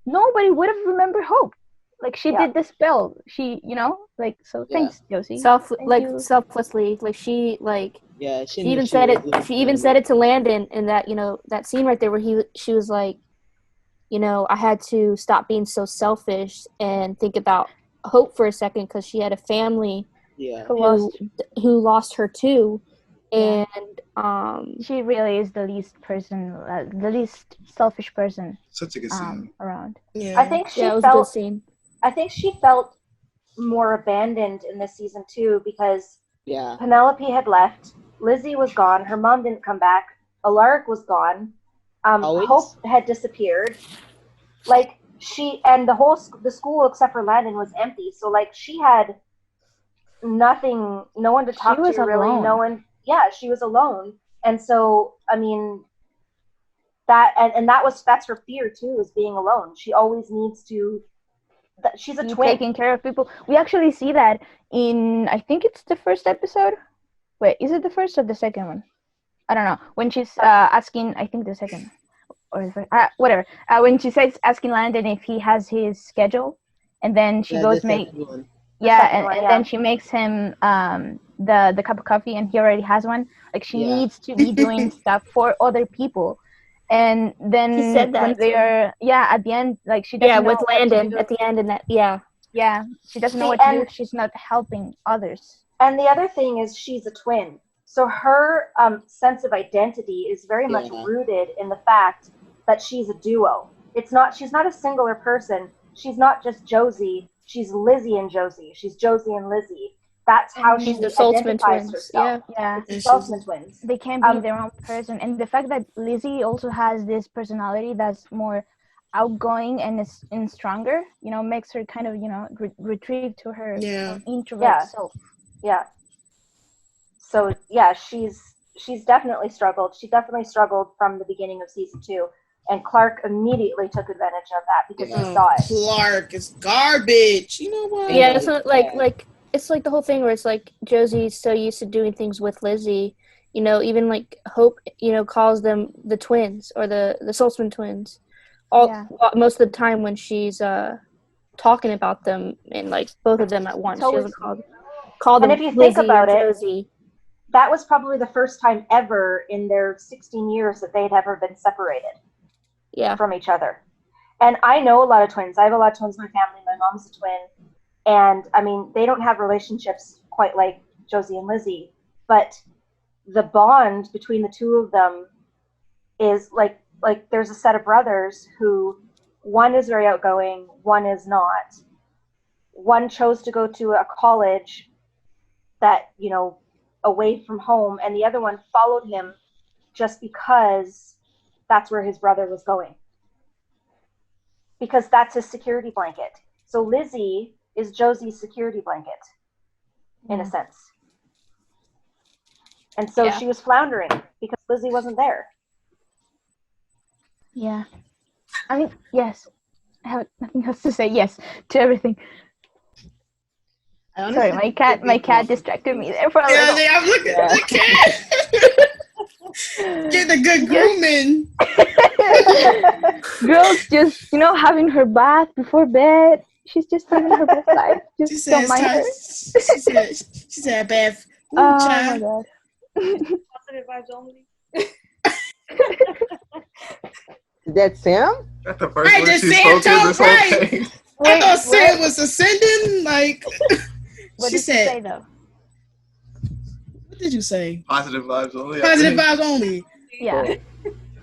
nobody would have remembered Hope. Like, she did the spell. She, thanks, Josie. Selflessly. Like, she even said it. She even said it to Landon in that, that scene right there where she was like, I had to stop being so selfish and think about Hope for a second because she had a family who lost her too. And she really is the least selfish person. Such a good scene around. I think she felt more abandoned in this season too because Penelope had left, Lizzie was gone, her mom didn't come back, Alaric was gone, Hope had disappeared. Like, the school except for Landon was empty. So, like, she had nothing, no one to talk to, really. No one. Yeah, she was alone. And so, I mean, that's her fear too, is being alone. She always needs to. She's a twin. Taking care of people. We actually see that in, I think it's the first episode. Wait, is it the first or the second one? I don't know. When she's asking, I think the second or the first, whatever. When she says asking Landon if he has his schedule, and then she goes make. And then she makes him the cup of coffee, and he already has one. Like, she needs to be doing stuff for other people. And then he said that when they're at the end, like, she doesn't know with Landon at the end, and that she doesn't know what to do if she's not helping others. And the other thing is, she's a twin, so her sense of identity is very much rooted in the fact that she's a duo. She's not a singular person. She's not just Josie. She's Lizzie and Josie. She's Josie and Lizzie. That's how she identifies herself. Yeah. It's the Saltzman twins. They can't be their own person. And the fact that Lizzie also has this personality that's more outgoing and stronger, makes her kind of, retrieve to her introvert self. Yeah. So, she's definitely struggled. She definitely struggled from the beginning of season 2. And Clark immediately took advantage of that because he saw it. Clark is garbage. You know what? Yeah, it's not like it's like the whole thing where it's like Josie's so used to doing things with Lizzie, even like Hope, calls them the twins or the Saltzman twins. Most of the time when she's talking about them, and like both of them at once, she doesn't call them. And if you Lizzie think about it, Josie. That was probably the first time ever in their 16 years that they'd ever been separated. From each other. And I know a lot of twins. I have a lot of twins in my family. My mom's a twin. And I mean, they don't have relationships quite like Josie and Lizzie, but the bond between the two of them is like there's a set of brothers who, one is very outgoing, one is not. One chose to go to a college that, away from home, and the other one followed him just because that's where his brother was going. Because that's his security blanket. So Lizzie is Josie's security blanket, in a sense. And so she was floundering because Lizzie wasn't there. Yeah. I mean, yes. I have nothing else to say. Yes to everything. Sorry, my cat distracted me there for a little. Yeah, I'm looking at the cat. Get the good grooming. Girl's just, having her bath before bed. She's just living her best life. Just don't mind her. She said bath. Oh my god. Positive vibes only. That's Sam? That's the first word she spoke in this whole thing. I thought Sam was ascending. Like, what did she say though? What did you say? Positive vibes only. Positive vibes only. Yeah.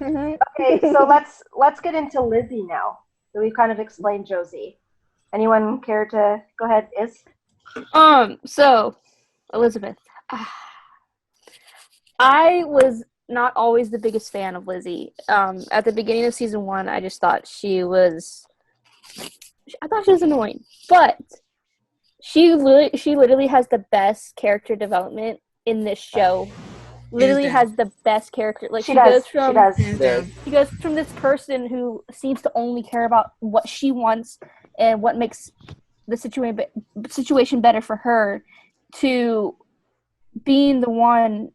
Okay, so let's get into Lizzie now. So we've kind of explained Josie. Anyone care to go ahead? So Elizabeth, I was not always the biggest fan of Lizzie. At the beginning of season 1, I just thought she was annoying, but she literally has the best character development in this show. Literally has the best character. Like, she goes from this person who seems to only care about what she wants and what makes the situation better for her, to being the one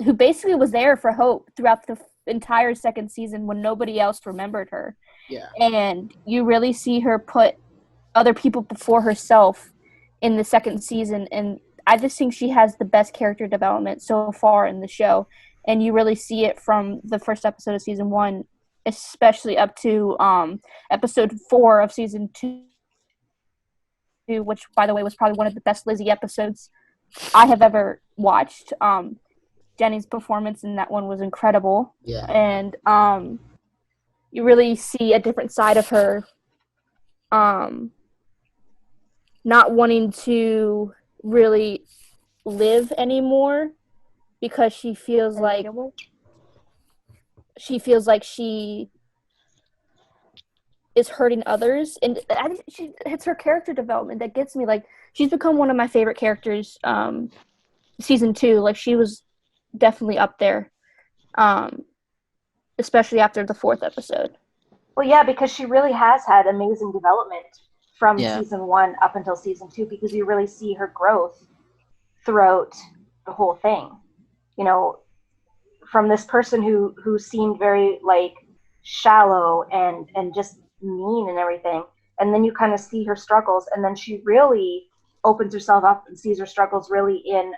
who basically was there for Hope throughout the entire second season when nobody else remembered her. Yeah. And you really see her put other people before herself in the second season, and I just think she has the best character development so far in the show, and you really see it from the first episode of season 1, especially up to episode 4 of season 2, which, by the way, was probably one of the best Lizzie episodes I have ever watched. Jenny's performance in that one was incredible. Yeah. And you really see a different side of her, not wanting to really live anymore because she feels like she feels like she is hurting others, and I think it's her character development that gets me. Like, she's become one of my favorite characters. Season 2, like, she was definitely up there, especially after the 4th episode. Well, yeah, because she really has had amazing development from season 1 up until season 2, because you really see her growth throughout the whole thing. You know, from this person who seemed very, like, shallow and just mean and everything, and then you kind of see her struggles, and then she really opens herself up and sees her struggles really in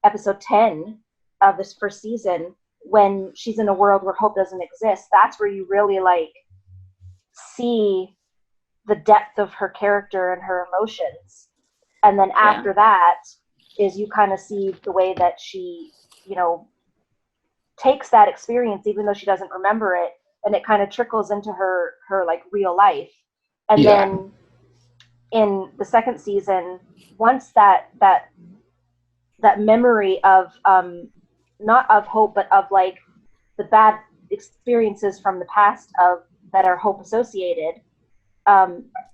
episode 10 of this first season, when she's in a world where hope doesn't exist. That's where you really, like, see the depth of her character and her emotions. And then after that is you kind of see the way that she, you know, takes that experience, even though she doesn't remember it, and it kind of trickles into her like real life. And then in the second season, once that memory of not of hope, but of, like, the bad experiences from the past of that are hope associated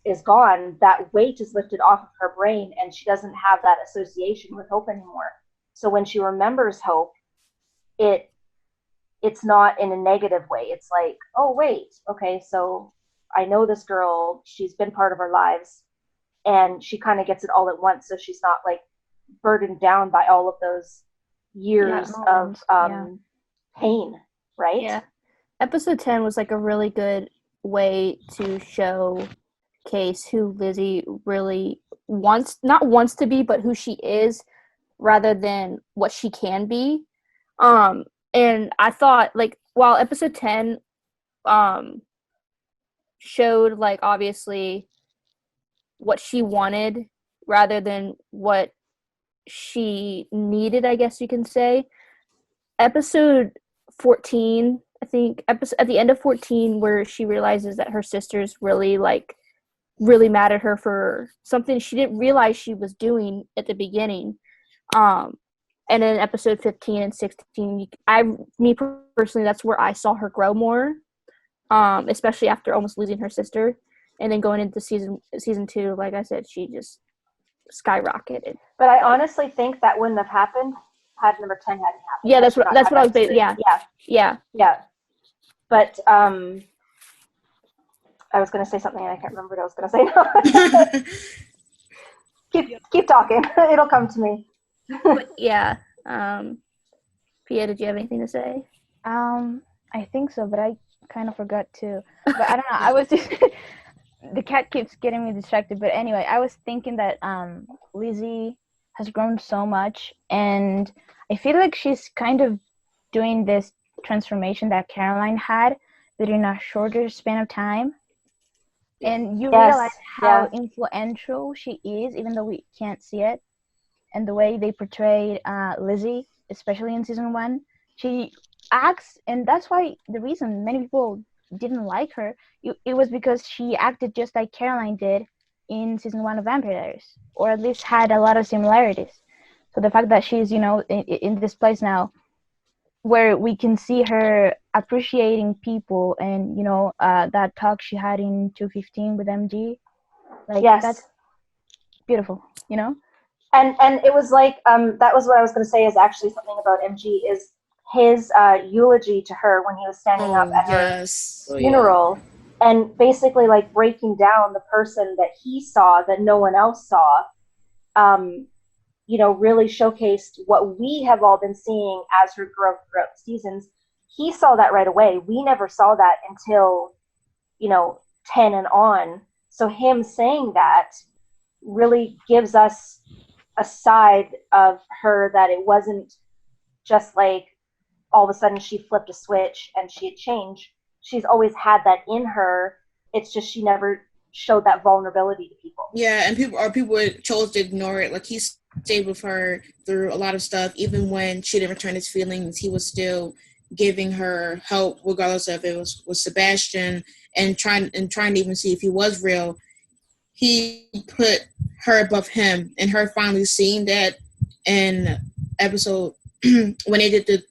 is gone, that weight is lifted off of her brain, and she doesn't have that association with hope anymore. So when she remembers hope, it's not in a negative way. It's like, oh wait, okay, so I know this girl, she's been part of our lives, and she kind of gets it all at once, so she's not, like, burdened down by all of those years of pain, right? Yeah. Episode 10 was, like, a really good way to showcase who Lizzie really not wants to be, but who she is, rather than what she can be. And I thought, like, while episode 10 showed, like, obviously what she wanted rather than what she needed, I guess you can say, episode 14, I think, at the end of 14, where she realizes that her sisters really mad at her for something she didn't realize she was doing at the beginning. And in episode 15 and 16, me personally, that's where I saw her grow more, especially after almost losing her sister. And then going into season 2, like I said, she just skyrocketed. But I honestly think that wouldn't have happened had number 10 hadn't happened. Yeah, that's what I was basing. Yeah. But I was going to say something and I can't remember what I was going to say now. keep talking. It'll come to me. But yeah. Pia, did you have anything to say? I think so, but I kind of forgot to. But I don't know. I was just the cat keeps getting me distracted. But anyway, I was thinking that Lizzie has grown so much, and I feel like she's kind of doing this transformation that Caroline had, but in a shorter span of time. And you realize how influential she is, even though we can't see it. And the way they portrayed Lizzie, especially in season 1, she acts, and that's why the reason many people didn't like her, it was because she acted just like Caroline did in season 1 of Vampire Diaries, or at least had a lot of similarities. So the fact that she's, in this place now where we can see her appreciating people, and, that talk she had in 215 with MG, that's beautiful, And it was like, that was what I was going to say, is actually something about MG, is his eulogy to her when he was standing up at her funeral, and basically, like, breaking down the person that he saw that no one else saw, really showcased what we have all been seeing as her growth throughout the seasons. He saw that right away. We never saw that until, 10 and on. So him saying that really gives us a side of her that it wasn't just like all of a sudden she flipped a switch and she had changed. She's always had that in her. It's just she never showed that vulnerability to people. Yeah, and people chose to ignore it. Like, he stayed with her through a lot of stuff. Even when she didn't return his feelings, he was still giving her help, regardless of if it was with Sebastian, and trying to even see if he was real. He put her above him, and her finally seeing that in episode when they did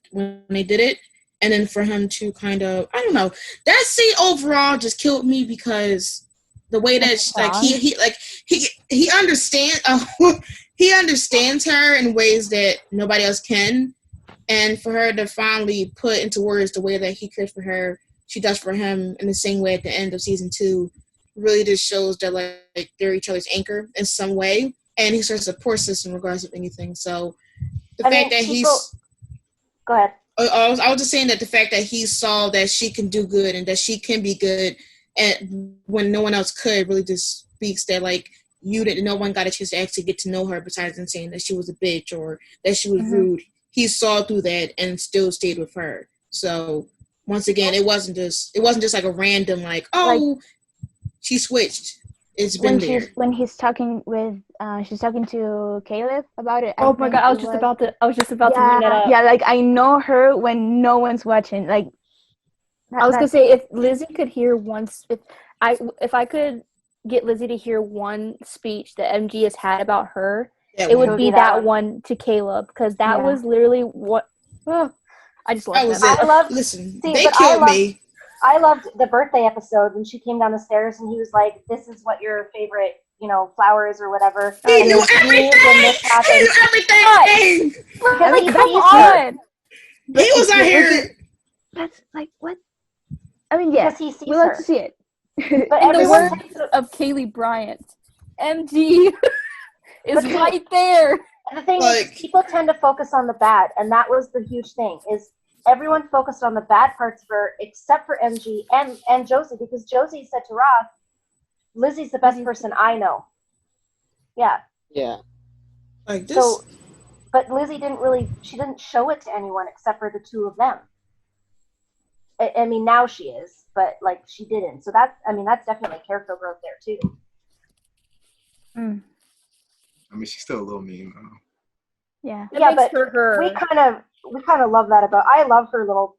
it, and then for him to kind of, I don't know, that scene overall just killed me because the way that he understands he understands her in ways that nobody else can, and for her to finally put into words the way that he cares for her, she does for him in the same way at the end of season 2, really just shows that like they're each other's anchor in some way, and he's her support system regardless of anything. So the fact that go ahead. I was just saying that the fact that he saw that she can do good and that she can be good, and when no one else could, really just speaks that like no one got a chance to actually get to know her besides in saying that she was a bitch or that she was rude. He saw through that and still stayed with her. So once again, it wasn't just like a random she switched. It's been when he's talking with she's talking to Caleb about it. Oh my god, I was just about to bring that up. Yeah, like I know her when no one's watching. Like I was gonna say, if Lizzie could hear if I could get Lizzie to hear one speech that MG has had about her, it would be that one to Caleb, because that was literally what I just love that. They killed me. I loved the birthday episode when she came down the stairs and he was like, "This is what your favorite, flowers or whatever." He knew everything. He knew everything. Come on. He was out here. That's like what? I mean, yeah, because he sees we like to see it. But in the words of Kaylee Bryant, MG is right there. The thing is, people tend to focus on the bad, and that was the huge thing. Is everyone focused on the bad parts of her, except for MG and Josie, because Josie said to Roth, "Lizzie's the best person I know." Yeah. Yeah. Like this. So, but Lizzie didn't show it to anyone except for the two of them. I mean, now she is, but like she didn't. So that's definitely character growth there too. I mean, she's still a little mean though. Yeah. Yeah, but we kind of love that about. I love her little,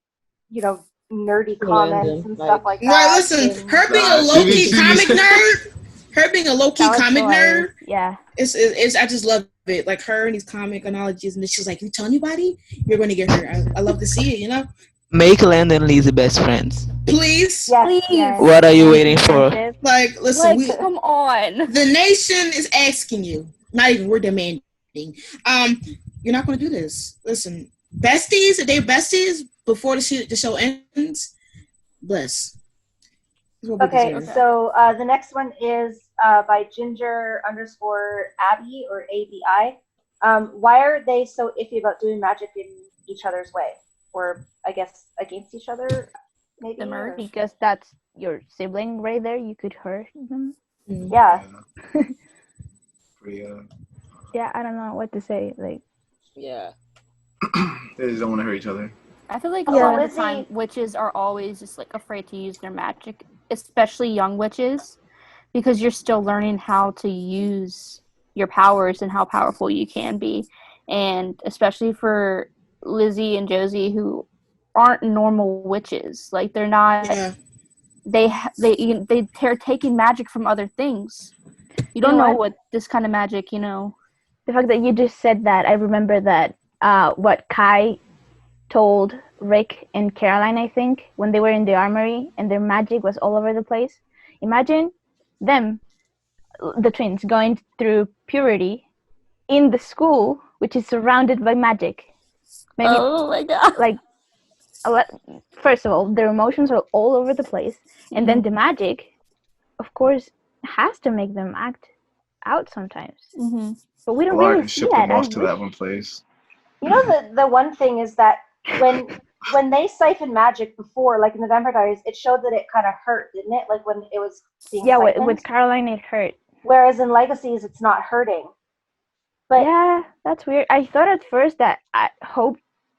nerdy comments and stuff like that. Right, listen, her being a low-key comic nerd. Her being a low-key comic nerd. Yeah. It's I just love it. Like her and these comic analogies, and she's like, "You tell anybody, you're going to get hurt." I love to see it. Make Land and Lizzie best friends. Please. Yes. Yes. What are you waiting for? Like, listen, come on. The nation is asking you. Not even we're demanding. You're not going to do this. Listen, besties, if they're besties before the show ends, bless. Okay, so the next one is by Ginger_Abby or ABI. Why are they so iffy about doing magic in each other's way? Or I guess against each other, maybe? Because that's your sibling right there. You could hurt them. Yeah. Yeah, I don't know what to say. Like, yeah. They just don't want to hurt each other. I feel like a lot of the time witches are always just like afraid to use their magic, especially young witches, because you're still learning how to use your powers and how powerful you can be. And especially for Lizzie and Josie, who aren't normal witches, like they're not. Yeah. They're taking magic from other things. You don't know what this kind of magic, The fact that you just said that, I remember that what Kai told Rick and Caroline, I think, when they were in the armory and their magic was all over the place. Imagine them, the twins, going through puberty in the school, which is surrounded by magic. Maybe, oh my god! Like, first of all, their emotions are all over the place, and then the magic, of course, has to make them act out sometimes. Mm-hmm. But we don't really see that. To that one place. The one thing is that when they siphoned magic before, like in the Vampire Diaries, it showed that it kind of hurt, didn't it? Like when it was being siphoned. With Caroline, it hurt. Whereas in Legacies, it's not hurting. But yeah, that's weird. I thought at first that Hope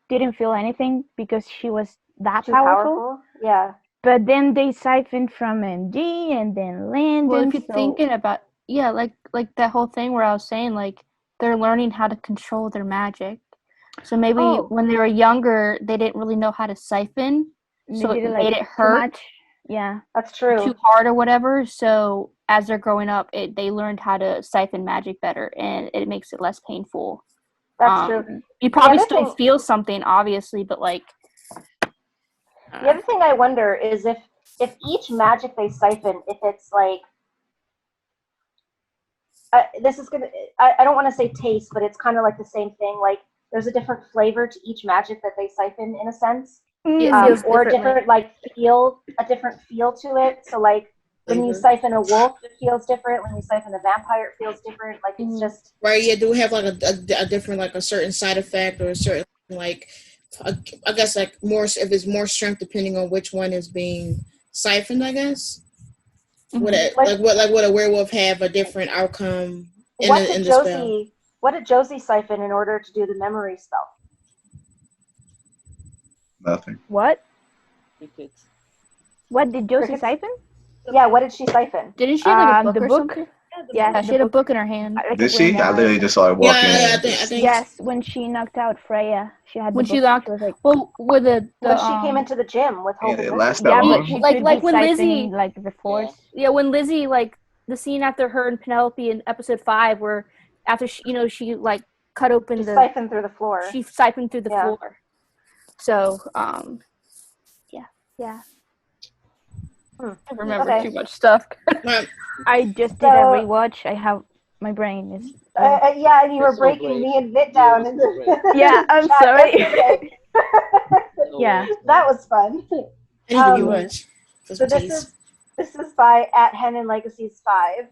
didn't feel anything because she was that powerful. Yeah. But then they siphoned from MG and then Landon. Well, if you're thinking about, like that whole thing where I was saying, like, they're learning how to control their magic. So maybe when they were younger, they didn't really know how to siphon. So it made it hurt. Yeah, that's true. Too hard or whatever. So as they're growing up, they learned how to siphon magic better, and it makes it less painful. That's true. You probably still feel something, obviously, but like The other thing I wonder is if each magic they siphon, if it's like, this is gonna, I don't want to say taste, but it's kind of like the same thing. Like there's a different flavor to each magic that they siphon in a sense, or a different a different feel to it. So like when you siphon a wolf, it feels different. When you siphon a vampire, it feels different. Like it's just right. Yeah, do we have like a different like a certain side effect or a certain like I guess like more if it's more strength depending on which one is being siphoned. I guess. Would a werewolf have a different outcome in the spell? What did Josie siphon in order to do the memory spell? Nothing. What? What did Josie siphon? Yeah, what did she siphon? Didn't she have like a book or something? Yeah, she had a book in her hand. Did she? I literally just saw her walking. I think yes. When she knocked out Freya, she had. When she knocked, well, with when she came into the gym with Hope. It lasted that long. Like when Lizzie, like the force. Yeah, when Lizzie, like the scene after her and Penelope in episode 5, where after she like cut open the siphoned through the floor. She siphoned through the floor. So, yeah. I remember too much stuff. I just did a rewatch. I have my brain is. Yeah, and you were breaking me and Vit down. Yeah, I'm sorry. Yeah, that was fun. So this is by @HenandLegacies5.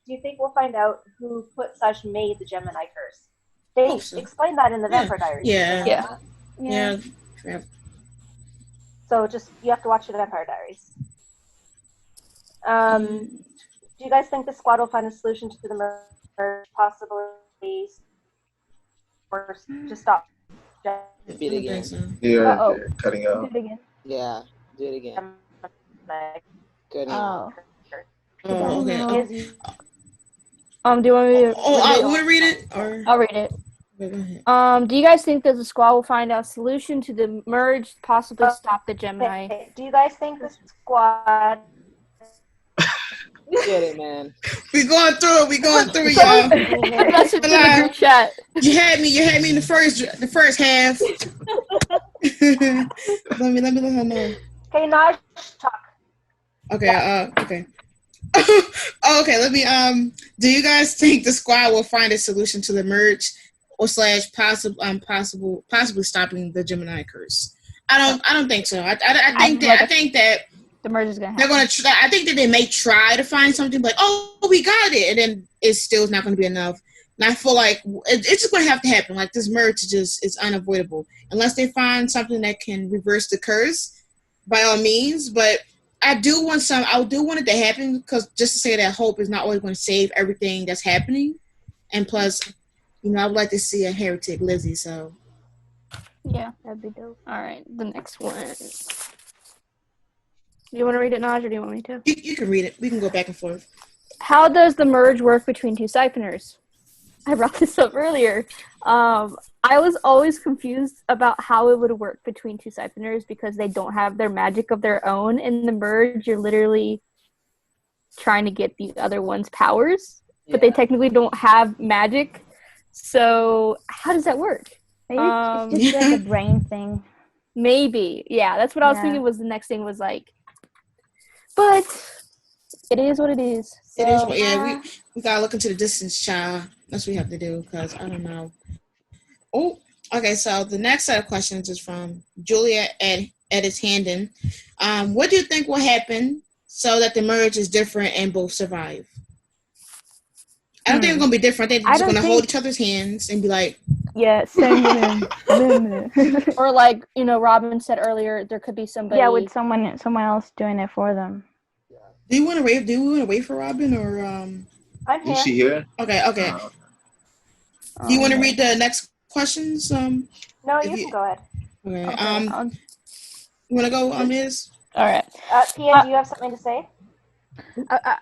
Do you think we'll find out who put / made the Gemini curse? They explained that in the Vampire Diaries. Yeah. So just you have to watch the Vampire Diaries. Do you guys think the squad will find a solution to the murder, possibly, or just stop? Do it again. Yeah, cutting out. Do it again. Yeah, do it again. Good. Oh. Okay. Do you want me to? You want to read it? Or I'll read it. Okay, go ahead. Do you guys think that the squad will find a solution to the merge, possibly stop the Gemini? Okay. Do you guys think the squad? You get it, man. We going through it, y'all. Message in the group chat. You had me in the first half. let me let her know. Okay, Naj, talk. Okay, okay. Okay, let me do you guys think the squad will find a solution to the merge or / possibly stopping the Gemini curse? I don't think so. I think that the merge is gonna happen. They're gonna try. I think that they may try to find something like, oh, we got it, and then it's still not gonna be enough. And I feel like it's just gonna have to happen. Like this merge is unavoidable unless they find something that can reverse the curse, by all means. But I do want it to happen because just to say that Hope is not always going to save everything that's happening, and plus, I would like to see a heretic Lizzie. So yeah, that'd be dope. All right, the next one. Do you want to read it, Naj, or do you want me to? You can read it. We can go back and forth. How does the merge work between two siphoners? I brought this up earlier. I was always confused about how it would work between two siphoners because they don't have their magic of their own. In the merge, you're literally trying to get the other one's powers, but they technically don't have magic. So how does that work? Maybe it's just like a brain thing. Maybe. Yeah, that's what I was thinking was the next thing was like, but it is what it is. So, it is. Yeah, we gotta look into the distance, child. That's what we have to do because I don't know. Oh, okay. So the next set of questions is from Julia Edits Handon. What do you think will happen so that the merge is different and both survive? I don't think it's gonna be different. I think they're just gonna hold each other's hands and be like, yeah, same. Or like Robyn said earlier, there could be somebody. Yeah, with someone else doing it for them. Do you want to wait? Do we want to wait for Robyn or I'm here. Is she here? Okay. Do you want to read the next questions? No, you can go ahead. Okay. You want to go on Miz? All right. Pia, do you have something to say?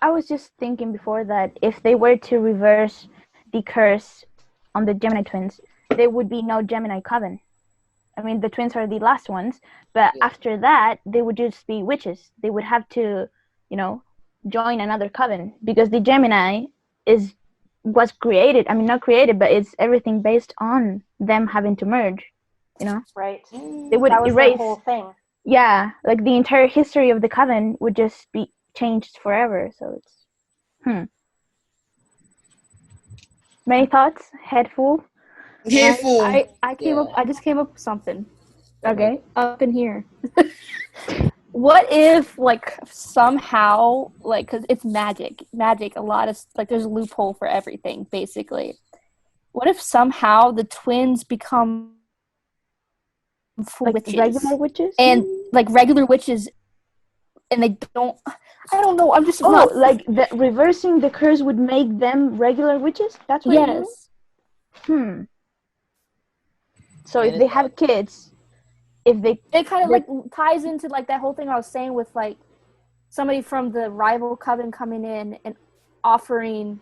I was just thinking before that if they were to reverse the curse on the Gemini twins, there would be no Gemini Coven. I mean, the twins are the last ones, but after that, they would just be witches. They would have to, join another coven because the Gemini was created. I mean, not created, but it's everything based on them having to merge. Right. They would that was erase the whole thing. Yeah, like the entire history of the Coven would just be changed forever. So it's Many thoughts, head full. Head full. I just came up with something. Okay. Up in here. What if, like, somehow, like, because it's magic, a lot of, like, there's a loophole for everything, basically. What if somehow the twins become like witches? Regular witches? And, like, regular witches, and they don't, I don't know, I'm just not... like, reversing the curse would make them regular witches? That's what you mean? So if they have kids... It kind of like ties into like that whole thing I was saying with like somebody from the rival coven coming in and offering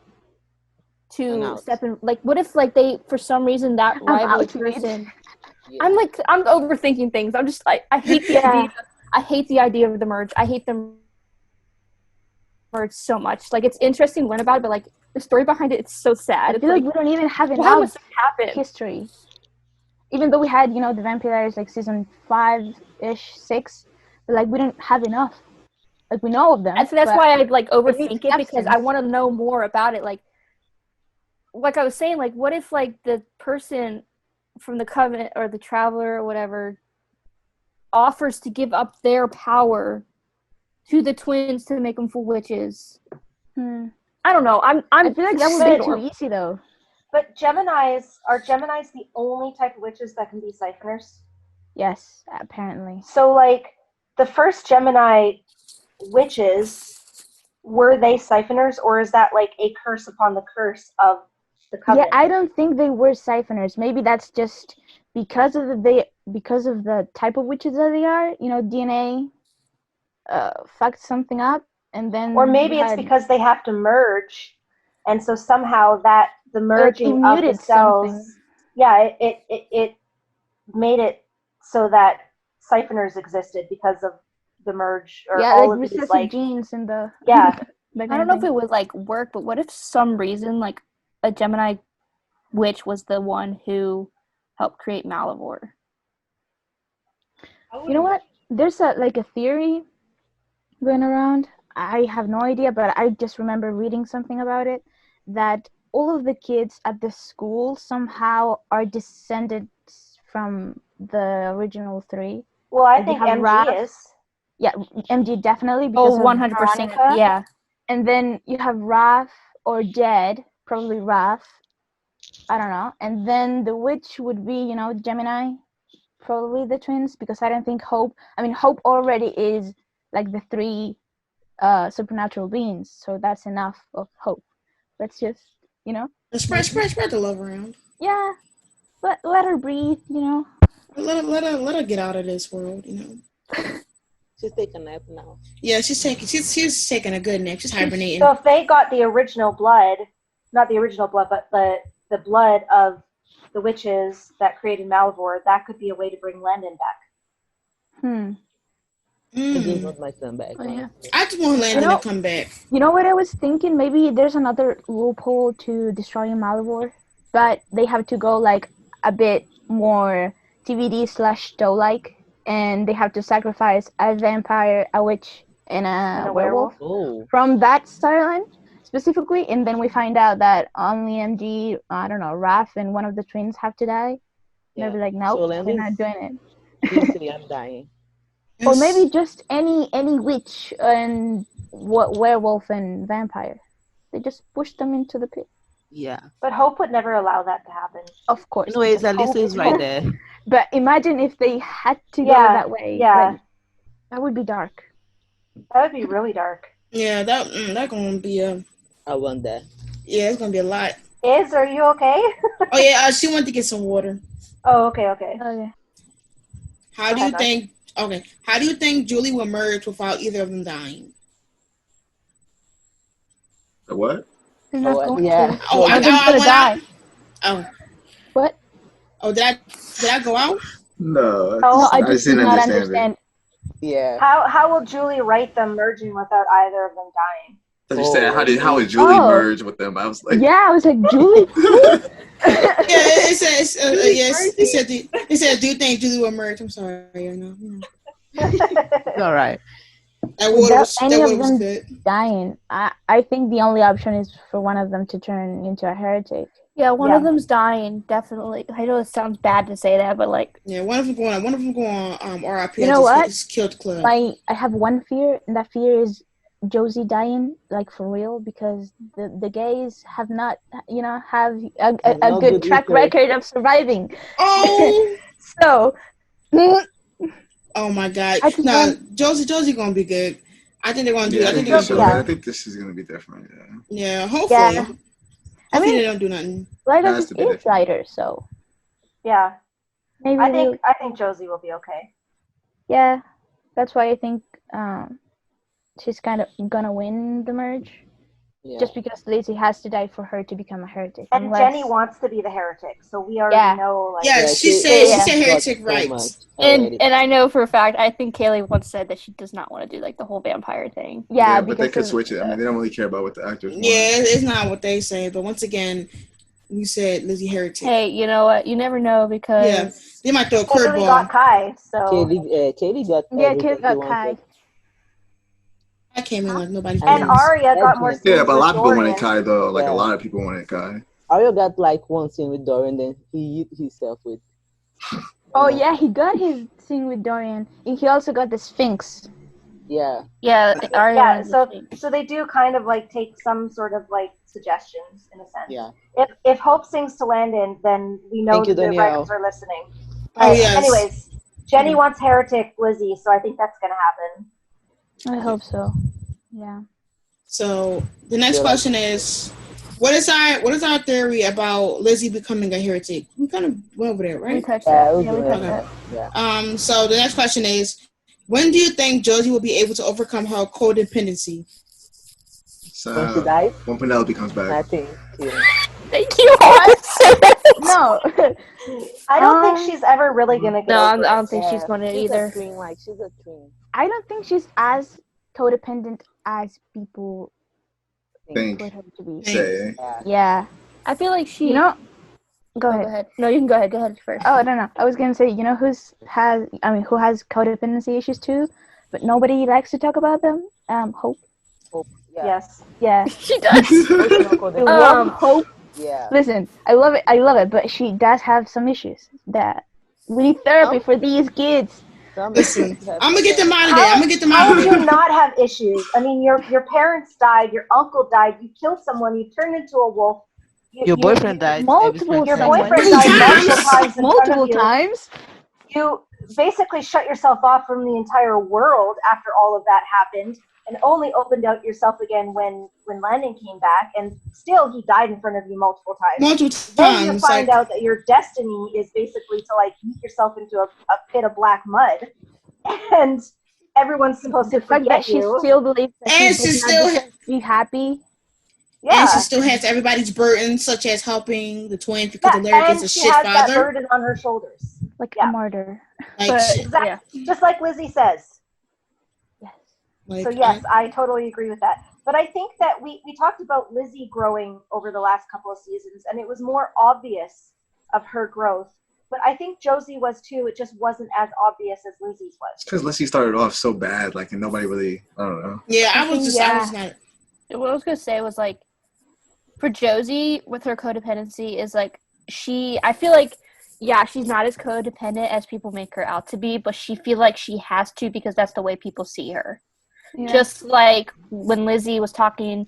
to step in. Like, what if like they, for some reason, that rival person? I'm overthinking things. I'm just I hate the idea. I hate the idea of the merge. I hate the merge so much. Like, it's interesting to learn about it, but like the story behind it, it's so sad. I feel like we don't even have enough history. Even though we had, the Vampire Diaries, like, season 5-ish, 6, but, like, we don't have enough. Like, we know of them. And so that's why I, like, overthink it, because I want to know more about it. Like I was saying, like, what if, like, the person from the Coven or the Traveler or whatever offers to give up their power to the twins to make them full witches? I don't know. I feel like that would be too easy, though. But are Geminis the only type of witches that can be siphoners? Yes, apparently. So, like, the first Gemini witches, were they siphoners, or is that, like, a curse upon the curse of the Coven? Yeah, I don't think they were siphoners. Maybe that's just because of the type of witches that they are. DNA fucked something up, and then... Or maybe it's because they have to merge, and so somehow the merging of the cells, it made it so that siphoners existed because of the merge, or all of these like genes in the I don't know if it would like work, but what if some reason like a Gemini witch was the one who helped create Malivore? You know what? There's a theory going around. I have no idea, but I just remember reading something about it, that all of the kids at the school somehow are descendants from the original 3. Well, I think MG is. Yeah, MG definitely, because 100%. Veronica. Yeah. And then you have Raph or Jed, probably Raph. I don't know. And then the witch would be, Gemini, probably the twins, because I don't think Hope already is like the 3 supernatural beings, so that's enough of Hope. Let's just, spread the love around. Yeah, let her breathe. Let her get out of this world. She's taking a nap now. Yeah, she's taking a good nap. She's hibernating. So if they got the original blood, not the original blood, but the blood of the witches that created Malivore, that could be a way to bring Landon back. I just want my son back. Oh, yeah. I just want Landon to come back. You know what I was thinking? Maybe there's another loophole to destroying Malivore, but they have to go like a bit more TVD/show-like, and they have to sacrifice a vampire, a witch, and a werewolf from that storyline specifically, and then we find out that only MG, I don't know, Raph and one of the twins have to die. Yeah. They'll be like, nope, we're not doing it. I'm dying. Or maybe just any witch and werewolf and vampire. They just push them into the pit. Yeah. But Hope would never allow that to happen. Of course. Anyways, Alicia is right there. But imagine if they had to go that way. Yeah. Like, that would be dark. That would be really dark. Yeah, that gonna be I want that. Yeah, it's gonna be a lot. Are you okay? Oh yeah, she went to get some water. Oh, okay. How do you think Julie will merge without either of them dying? The what? They're not going to. Oh, I went die. Oh. What? Oh, did I go out? No. No, I just did not understand. Yeah. How will Julie write them merging without either of them dying? I was saying, how would Julie merge with them? I was like, yeah, I was like, Julie. It said, do you think Julie will merge? I'm sorry, no. It's all right. Without any of them dying, I think the only option is for one of them to turn into a heretic. Yeah, one of them's dying, definitely. I know it sounds bad to say that, but like, yeah, one of them going on RIP. You know what? Just killed Cliff. I have one fear, and that fear is Josie dying, like for real, because the gays have not, have a good track record of surviving. Oh, so. Oh my God! No, Josie gonna be good. I think they're gonna do. I think this is gonna be different. Yeah, hopefully. Yeah. Hopefully they don't do nothing. Lighter is lighter, so. Yeah. Maybe I think Josie will be okay. Yeah, that's why I think she's kind of gonna win the merge. Yeah. Just because Lizzie has to die for her to become a heretic. And Jenny wants to be the heretic, so we already know. Like, she said heretic rights. And I know for a fact, I think Kaylee once said that she does not want to do like the whole vampire thing. Yeah, but they could switch it. I mean, they don't really care about what the actors want. Yeah, it's not what they say. But once again, we said Lizzie heretic. Hey, you know what? You never know because they might throw a curveball. Kaylee got Kai, so Kaylee got Kaylee got Kai. I came in like nobody. And Arya got more. Yeah, but a lot of people wanted Kai though. Like a lot of people wanted Kai. Arya got like one scene with Dorian, then he hit himself with. Oh yeah, he got his scene with Dorian, and he also got the Sphinx. Yeah. Yeah, Arya. Yeah. So they do kind of like take some sort of like suggestions in a sense. Yeah. If Hope sings to Landon, then we know that the writers are listening. Oh yes. Anyways, Jenny wants heretic Lizzie, so I think that's gonna happen. I hope so. Yeah. So the next question is, what is our theory about Lizzie becoming a heretic? We kind of went over there, right? We touched that. Yeah, we touched that. Yeah. So the next question is, when do you think Josie will be able to overcome her codependency? So when she dies? When Penelope comes back. I think. Yeah. Thank you. No. I don't think she's ever really gonna get over I don't think she's gonna either. She's a twin. I don't think she's as codependent as people think her to be. Say. Yeah. I feel like she. Go ahead. Go ahead. No, you can go ahead. Go ahead first. Oh, no. I was gonna say, who has codependency issues too, but nobody likes to talk about them. Hope. Hope. Yeah. Yes. Yeah. She does. Hope. Yeah. Listen, I love it, but she does have some issues that we need therapy for these kids. Listen, I'm gonna get them out of there. How would you not have issues? I mean, your parents died, your uncle died, you killed someone, you turned into a wolf. Your boyfriend died. Your boyfriend died multiple times. You basically shut yourself off from the entire world after all of that happened, and only opened out yourself again when Landon came back, and still he died in front of you multiple times. Then you find out that your destiny is basically to like eat yourself into a pit of black mud, and everyone's supposed to forget that she still believes that and she still be happy. Yeah. And she still has everybody's burden, such as helping the twins because the Larry is a shit father. And she has that burden on her shoulders. Like a martyr. Exactly. Just like Lizzie says. Yes. So yes, I totally agree with that. But I think that we talked about Lizzie growing over the last couple of seasons, and it was more obvious of her growth. But I think Josie was too. It just wasn't as obvious as Lizzie's was. Because Lizzie started off so bad, like, and nobody really, I don't know. Yeah, I was not. What I was gonna say was like, for Josie with her codependency is like I feel like, yeah, she's not as codependent as people make her out to be, but she feel like she has to because that's the way people see her. Yeah. Just like when Lizzie was talking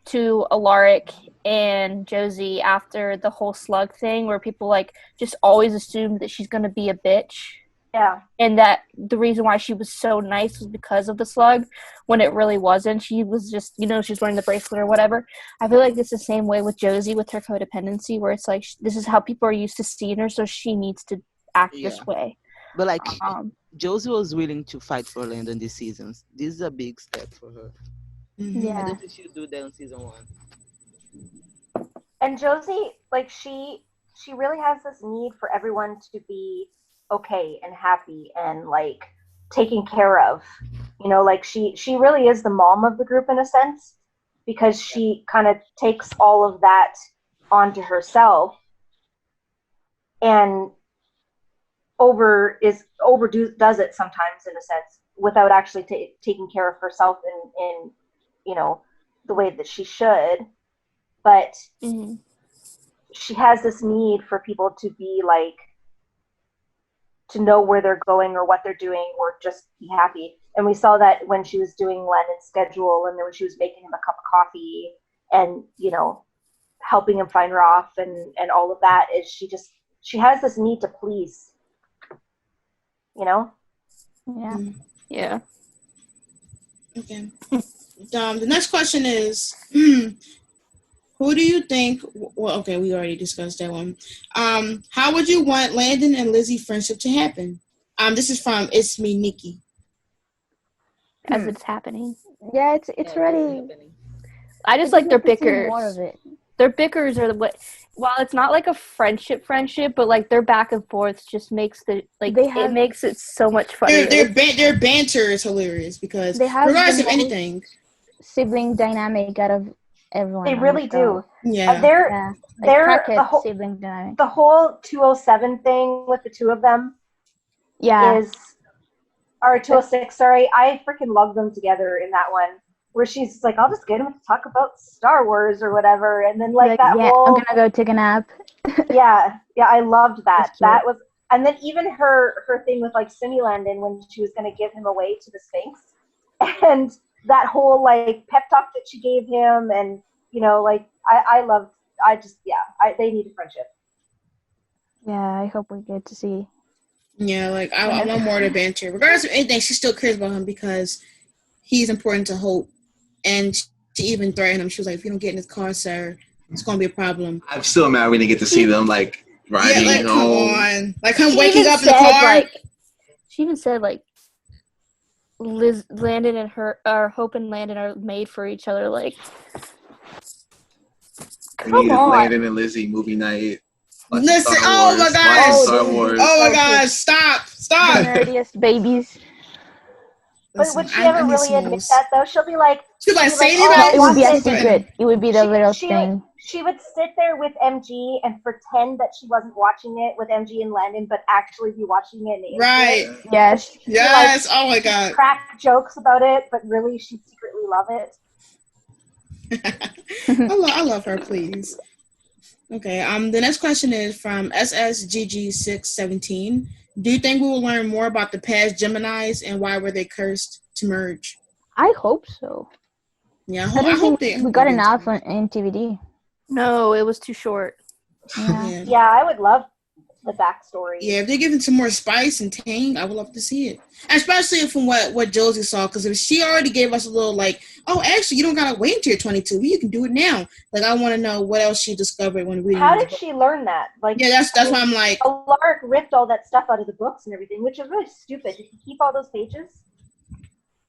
to Alaric and Josie after the whole slug thing, where people like just always assumed that she's gonna be a bitch. Yeah. And that the reason why she was so nice was because of the slug, when it really wasn't. She was just, she's wearing the bracelet or whatever. I feel like it's the same way with Josie with her codependency, where it's like, this is how people are used to seeing her, so she needs to act this way. But like, Josie was willing to fight for Landon this season. This is a big step for her. Yeah. I don't think she'll do that in season 1. And Josie, like, she really has this need for everyone to be okay and happy and like taken care of, like she really is the mom of the group in a sense, because she kind of takes all of that onto herself, and overdoes it sometimes in a sense without actually taking care of herself in the way that she should. But she has this need for people to be like, to know where they're going or what they're doing or just be happy. And we saw that when she was doing Landon's schedule, and then when she was making him a cup of coffee and, helping him find Roth and all of that, is she has this need to please, Yeah. Yeah. Okay. The next question is, who do you think? Well, okay, we already discussed that one. How would you want Landon and Lizzie friendship to happen? This is from It's Me, Nikki. As it's happening. Yeah, it's already. I just like their bickers. More of it. Their bickers are what. While it's not like a friendship, but like their back and forth just makes it makes it so much fun. Their banter is hilarious because they have regardless of anything, sibling dynamic out of everyone. They really do. Yeah. They're sibling dynamic. The whole 207 thing with the two of them. Yeah. Or 206, sorry. I freaking love them together in that one. Where she's like, I'll just get him to talk about Star Wars or whatever. And then I'm gonna go take a nap. Yeah, I loved that. That was, and then even her thing with like Simi Landon when she was gonna give him away to the Sphinx. And that whole like pep talk that she gave him, and they need a friendship. Yeah, I hope we get to see. Yeah, like I want more of the banter. Regardless of anything, she still cares about him because he's important to Hope. And she even threatened him. She was like, "If you don't get in this car, sir, it's gonna be a problem." I'm still mad we didn't get to see them like riding. Yeah, like come on, like him waking up in the car. She even said like, Landon and Hope and Landon are made for each other. Like, come on, Landon and Lizzie movie night. Listen, oh my gosh, Star Wars. Oh my gosh, stop. Nerdiest babies. But would she ever really admit that though? She'll be like, say it would be a secret. It would be the little thing. She would sit there with MG and pretend that she wasn't watching it with MG and Landon, but actually be watching it. Right. Yes. Yes. Oh my God. Crack jokes about it, but really she secretly love it. I love her. Please. Okay. The next question is from SSGG617. Do you think we will learn more about the past Geminis and why were they cursed to merge? I hope so. Yeah, I hope we got enough in TVD. No, it was too short. Yeah, I would love the backstory. Yeah, if they're giving some more spice and tang, I would love to see it. Especially from what Josie saw, because if she already gave us a little like, oh, actually, you don't gotta wait until you're 22, you can do it now. Like, I want to know what else she discovered when reading. How did she learn that? Like, yeah, that's why I'm like, Lark ripped all that stuff out of the books and everything, which is really stupid. Did he keep all those pages?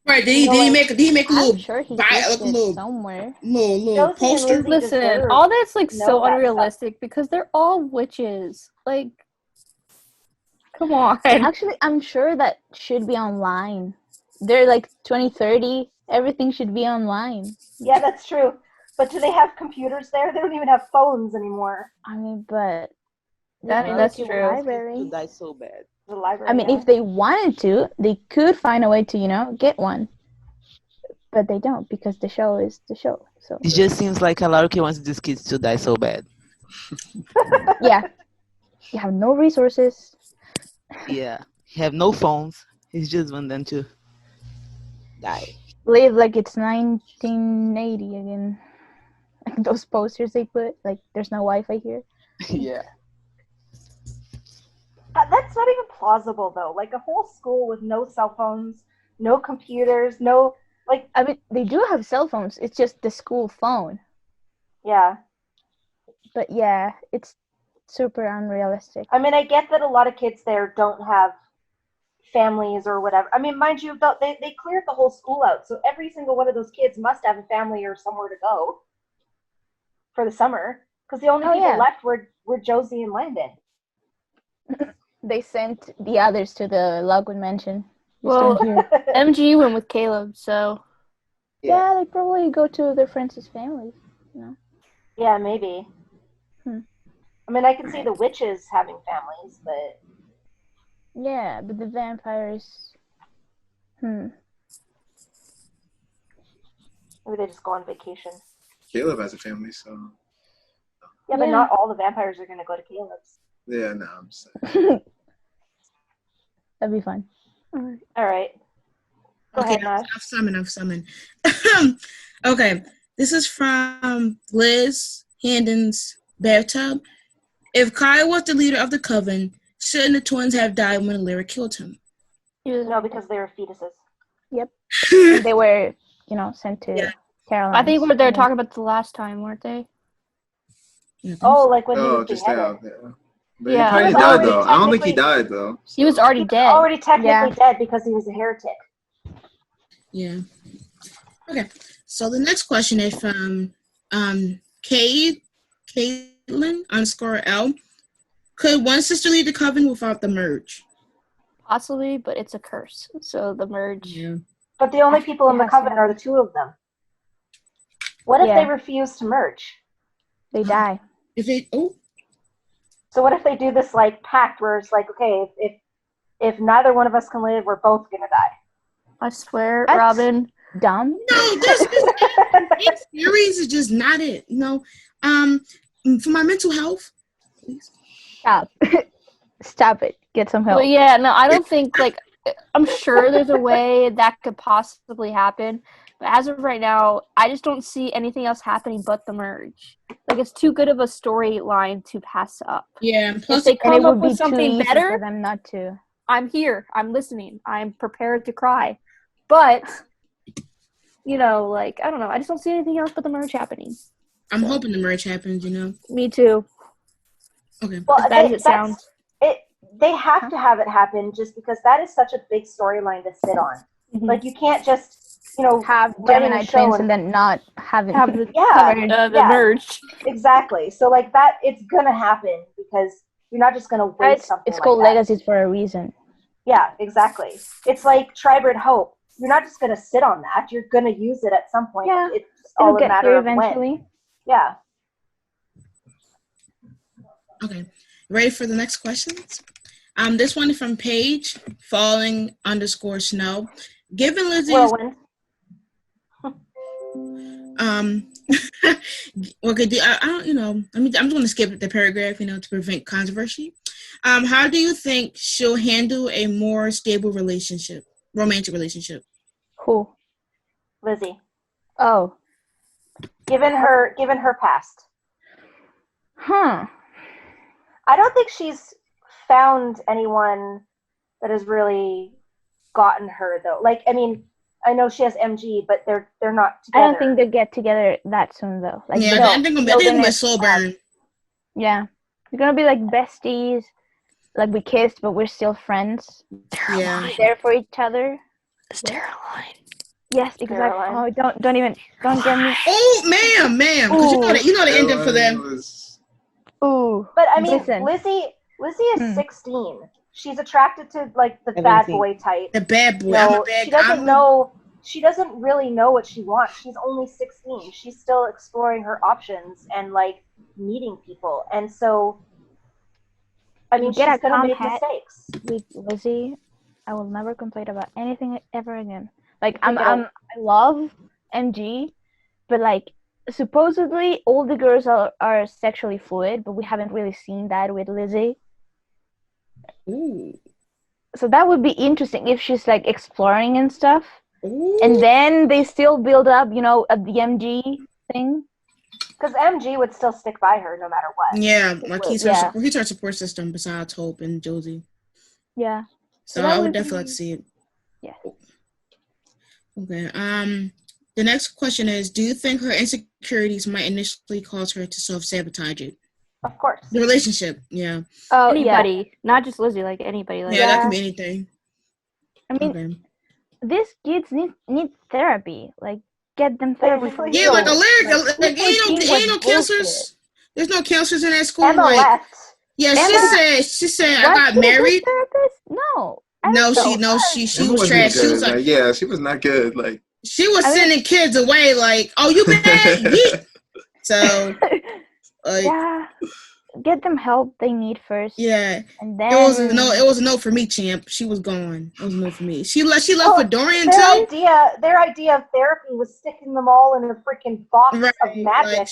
Right? Did he make a little? Somewhere. Little poster. Listen, all that's like so unrealistic because they're all witches. Like, come on. Actually, I'm sure that should be online. They're like 2030. Everything should be online. Yeah, that's true. But do they have computers there? They don't even have phones anymore. I mean, but that's true. Library. To die so bad. The library. I mean, if they wanted to, they could find a way to, get one. But they don't because the show is the show. So it just seems like Alarky wants these kids to die so bad. Yeah. You have no resources. Yeah. You have no phones. He just want them to die. Live like it's 1980 again. Like those posters they put, like there's no Wi-Fi here. Yeah. That's not even plausible though. Like a whole school with no cell phones, no computers, no like. I mean, they do have cell phones. It's just the school phone. Yeah. But yeah, it's super unrealistic. I mean, I get that a lot of kids there don't have families or whatever. I mean, mind you, they cleared the whole school out, so every single one of those kids must have a family or somewhere to go for the summer. Because the only people left were Josie and Landon. They sent the others to the Lockwood Mansion. Well, MG went with Caleb, so yeah, they probably go to their friends' families. Yeah, maybe. I mean, I can see the witches having families, but Yeah, but the vampires. Maybe they just go on vacation. Caleb has a family, so. Yeah, but not all the vampires are going to go to Caleb's. Yeah, no, I'm saying. That'd be fun. All right. Go ahead, Nash. I've summoned. Okay, this is from Liz Handon's Bathtub. If Kai was the leader of the Coven, shouldn't the twins have died when Lyra killed him? No, because they were fetuses. Yep. And they were, sent to Caroline. I think they were talking about the last time, weren't they? Oh, like when he was just beheaded. But he probably died, though. I don't think he died, though. He was already dead. Already technically dead because he was a heretic. Yeah. Okay. So the next question is from Caitlin_L. Could one sister lead the Coven without the merge? Possibly, but it's a curse. So the merge. Yeah. But the only people in the Coven are the two of them. What if they refuse to merge? They die. So what if they do this like pact where it's like, okay, if neither one of us can live, we're both gonna die. I swear, Robyn. Dumb. No, this series is just not it. For my mental health. Please. Stop it. Get some help. But yeah, no, I don't think I'm sure there's a way that could possibly happen. But as of right now, I just don't see anything else happening but the merge. It's too good of a storyline to pass up. Yeah, plus if they come up with something better, for them not to. I'm here. I'm listening. I'm prepared to cry. But, I don't know. I just don't see anything else but the merge happening. I'm hoping the merge happens, Me too. Okay. Well, as bad as it sounds. They have to have it happen just because that is such a big storyline to sit on. Mm-hmm. You can't just, have Gemini twins and then not have the merge. Exactly. So that it's gonna happen because you're not just gonna waste something. It's called legacies for a reason. Yeah, exactly. It's like Tribrid Hope. You're not just gonna sit on that. You're gonna use it at some point. Yeah, it's all a matter of eventually. When. Yeah. Okay. Ready for the next questions? This one is from Paige, falling_snow. Given Lizzie's Whirlwind. Okay, I don't, I'm just going to skip the paragraph, to prevent controversy. How do you think she'll handle a more stable romantic relationship? Who? Lizzie. Oh. Given her past. Huh. I don't think she's found anyone that has really gotten her though. I know she has MG, but they're not together. I don't think they'll get together that soon though. I think it'll be slow burn. Yeah. We're gonna be besties. We kissed, but we're still friends. Yeah. There for each other. Caroline. Yes, exactly. Caroline. Oh, don't get me. Oh, ma'am. Because you know the ending for them. Ooh. But listen. Lizzie is 16. She's attracted to the bad boy type. The bad boy. She doesn't really know what she wants. She's only 16. She's still exploring her options and meeting people. And so she's gonna make mistakes. With Lizzie, I will never complain about anything ever again. I love MG, but supposedly all the girls are sexually fluid, but we haven't really seen that with Lizzie. Ooh. So that would be interesting if she's exploring and stuff. Ooh. And then they still build up, the MG thing. Because MG would still stick by her no matter what. Yeah, he's her support system besides Hope and Josie. Yeah. So I would definitely like to see it. Yeah. Okay. The next question is, do you think her insecurities might initially cause her to self-sabotage it? Of course. The relationship, yeah. Oh, anybody. Not just Lizzie, anybody. That can be anything. I mean, these kids need therapy. Get them therapy. Yeah, a lyric. Ain't no counselors. There's no counselors in that school. Emma left. Yeah, she said I got married. No. She was trash. She was she was not good. She was sending kids away. Oh, you bad? So. Yeah. get them help they need first. Yeah. And then it was a no for me, champ. She was gone. It was a no for me. She left for Dorian too. Their idea of therapy was sticking them all in a freaking box of magic.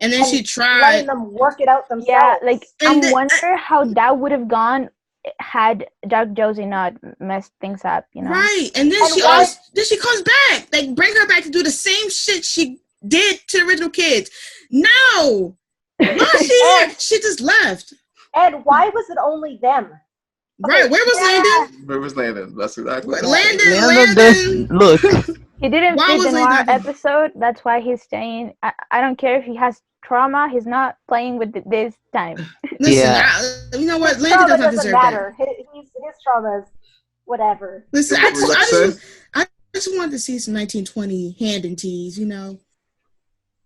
And then she tried letting them work it out themselves. Yeah, like I wonder how that would have gone had Dark Josie not messed things up, you know? Right. And then she comes back. Like bring her back to do the same shit she did to the original kids. No. She just left. And why was it only them? Right, where was Landon? Where was Landon? That's exactly Landon. Look. He didn't fit the noir episode. That's why he's staying. I don't care if he has trauma. He's not playing with this time. Listen, you know what? Landon does not deserve matter. That. His trauma is whatever. Listen, I just wanted to see some 1920 hand and tease, you know.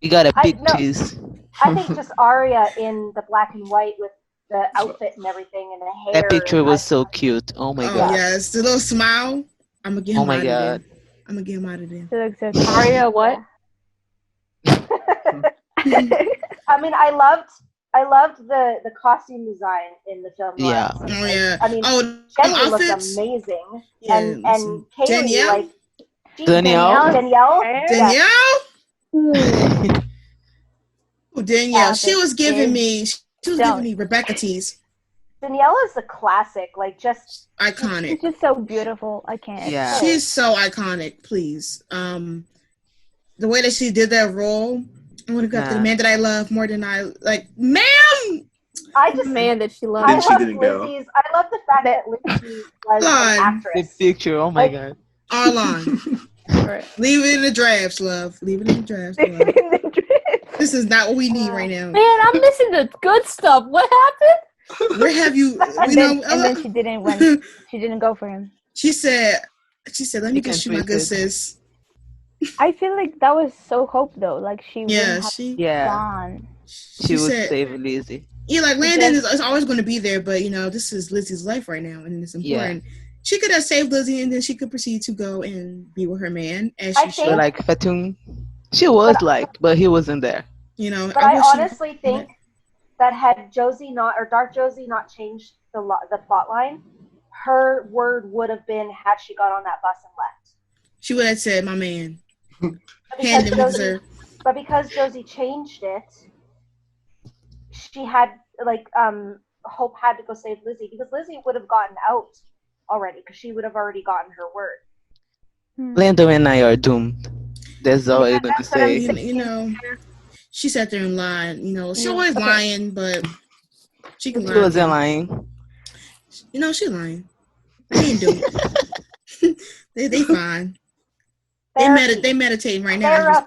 You got a big tease. I think just Arya in the black and white with the outfit and everything and the hair. That picture was so cute. Oh my god. Yes, the little smile. I'm gonna get him out of there. I'm gonna get him out of there. Arya, what? I mean, I loved the costume design in the film. Yeah. Oh yeah. I mean, Jenny looked amazing. Yeah, and Kaylee, Danielle. Oh, Danielle. She was giving me Rebecca tease. Danielle is a classic, like just iconic. She's just so beautiful. I can't. Yeah. She's so iconic. Please, the way that she did that role, I want to go after the man that I love more than I like, ma'am. I just man that she loved. I love the fact that Lizzie was an actress. The picture. Oh my god. Arlon. Leave it in the drafts, love. Leave it in the drafts. This is not what we need right now. Man, I'm missing the good stuff. What happened? Where have you? And then she didn't win. She didn't go for him. She said, "Let me get you, my good sis." I feel like that was so Hope though. Like she gone. She would save Lizzie. Yeah, like Landon is always going to be there, but you know this is Lizzie's life right now, and it's important. Yeah. She could have saved Lizzie, and then she could proceed to go and be with her man as she should. Like Fatum, she was but he wasn't there. You know, but I honestly think that had Josie not or Dark Josie not changed the plot line, her word would have been had she got on that bus and left. She would have said, "My man." But because Josie changed it, she had Hope had to go save Lizzie because Lizzie would have gotten out already because she would have already gotten her word. Lando and I are doomed. That's all I'm going to say. You know, she sat there and lied. You know, she always lying, but she can lie. She wasn't lying. You know, she lying. They ain't doing it. they fine. They meditating right now.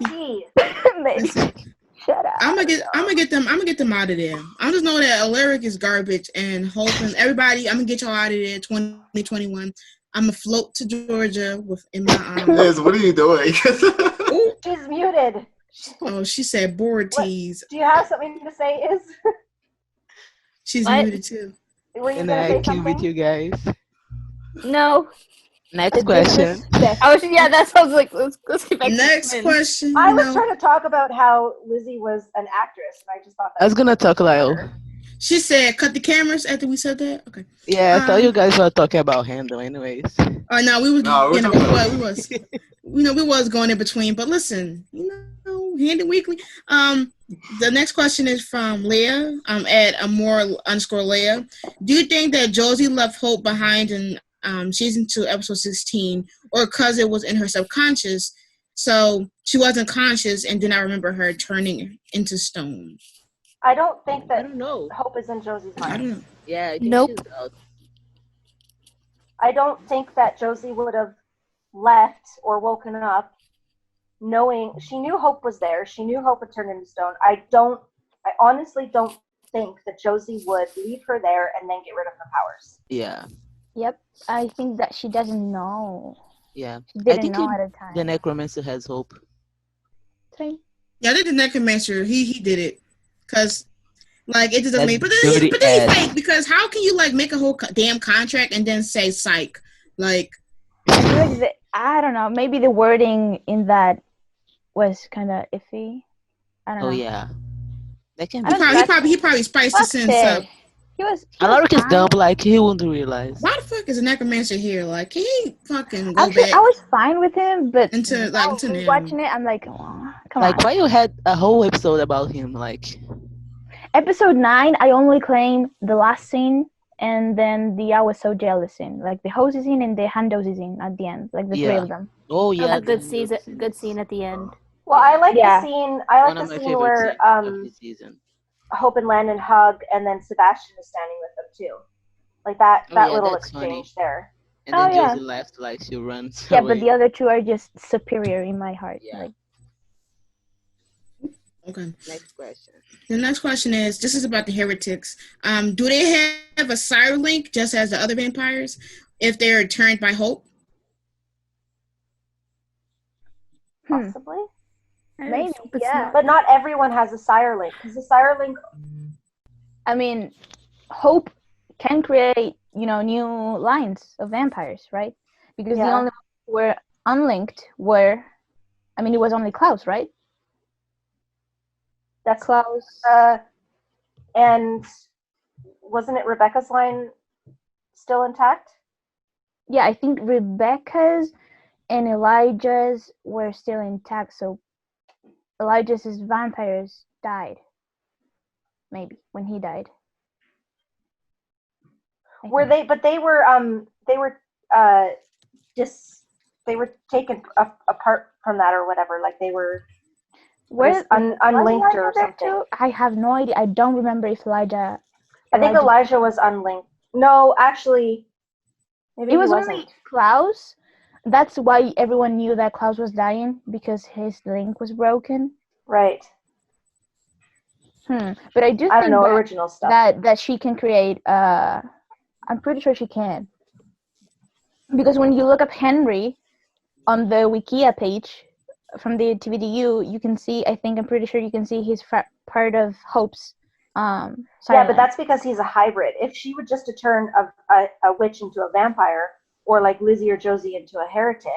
Shut up. I'm gonna get them out of there. I just know that Alaric is garbage and Hope and everybody. I'm gonna get y'all out of there. 2021. I'm gonna float to Georgia in my arms. Liz, what are you doing? She's muted. Oh, she said board tease. Do you have something to say? She's muted too. And I keep with you guys. No. Next question. That sounds like let's get back Next question. I was trying to talk about how Lizzie was an actress, and I just thought that I was gonna talk like. She said, "Cut the cameras." After we said that, okay. Yeah, I thought you guys were talking about Handle, anyways. Oh no, we was going in between. But listen, Handle Weekly. The next question is from Leah. At @Amore_Leah. Do you think that Josie left Hope behind in season 2, episode 16, or because it was in her subconscious, so she wasn't conscious and did not remember her turning into stone? I don't think that I don't know. Hope is in Josie's mind. I don't know. Yeah. Nope. I don't think that Josie would have left or woken up knowing she knew Hope was there. She knew Hope had turned into stone. I honestly don't think that Josie would leave her there and then get rid of her powers. Yeah. Yep. I think that she doesn't know. Yeah. She didn't know at the time. The necromancer has hope. Yeah, I think the necromancer, he did it. Because, like, it doesn't make... But then he's fake. Because how can you, like, make a whole damn contract and then say psych? Like... I don't know. Maybe the wording in that was kind of iffy. I don't know. Oh, yeah. That can be. He probably spiced the sense up. Alaric is dumb, like he wouldn't realize. Why the fuck is a necromancer here? Like, can he fucking go Actually, back? I was fine with him, but into watching it, I'm like, oh, come on. Like, why you had a whole episode about him? Like, episode 9, I only claim the last scene and then the I was so jealous scene, like the hoses scene and the handoses scene at the end, like the three of them. Oh yeah, good scene at the end. Well, I like the scene. I like the scene where Hope and Landon hug, and then Sebastian is standing with them too. Like that little exchange there. And then Josie laughs like she runs. Yeah, away. but the other two are just superior in my heart. Yeah. Like, okay. Next question. The next question is, this is about the heretics. Do they have a sire link just as the other vampires if they're turned by Hope? Possibly. Maybe, yeah. But not everyone has a sire link, because the sire link... I mean, Hope can create, new lines of vampires, right? Because the only ones who were unlinked were... I mean, it was only Klaus, right? That's Klaus. And wasn't it Rebecca's line still intact? Yeah, I think Rebecca's and Elijah's were still intact, so Elijah's vampires died. Maybe when he died. Were they? But they were taken apart from that or whatever. Like they were unlinked or something. Too? I have no idea. I don't remember if Elijah. I think Elijah was unlinked. No, actually, maybe it was wasn't. Only Klaus. That's why everyone knew that Klaus was dying, because his link was broken. Right. But I do think original stuff. that she can create. I'm pretty sure she can. Because when you look up Henry on the Wikia page from the TVDU, you can see. I'm pretty sure you can see he's part of Hope's. Yeah, but that's because he's a hybrid. If she were just to turn a witch into a vampire, or like Lizzie or Josie into a heretic,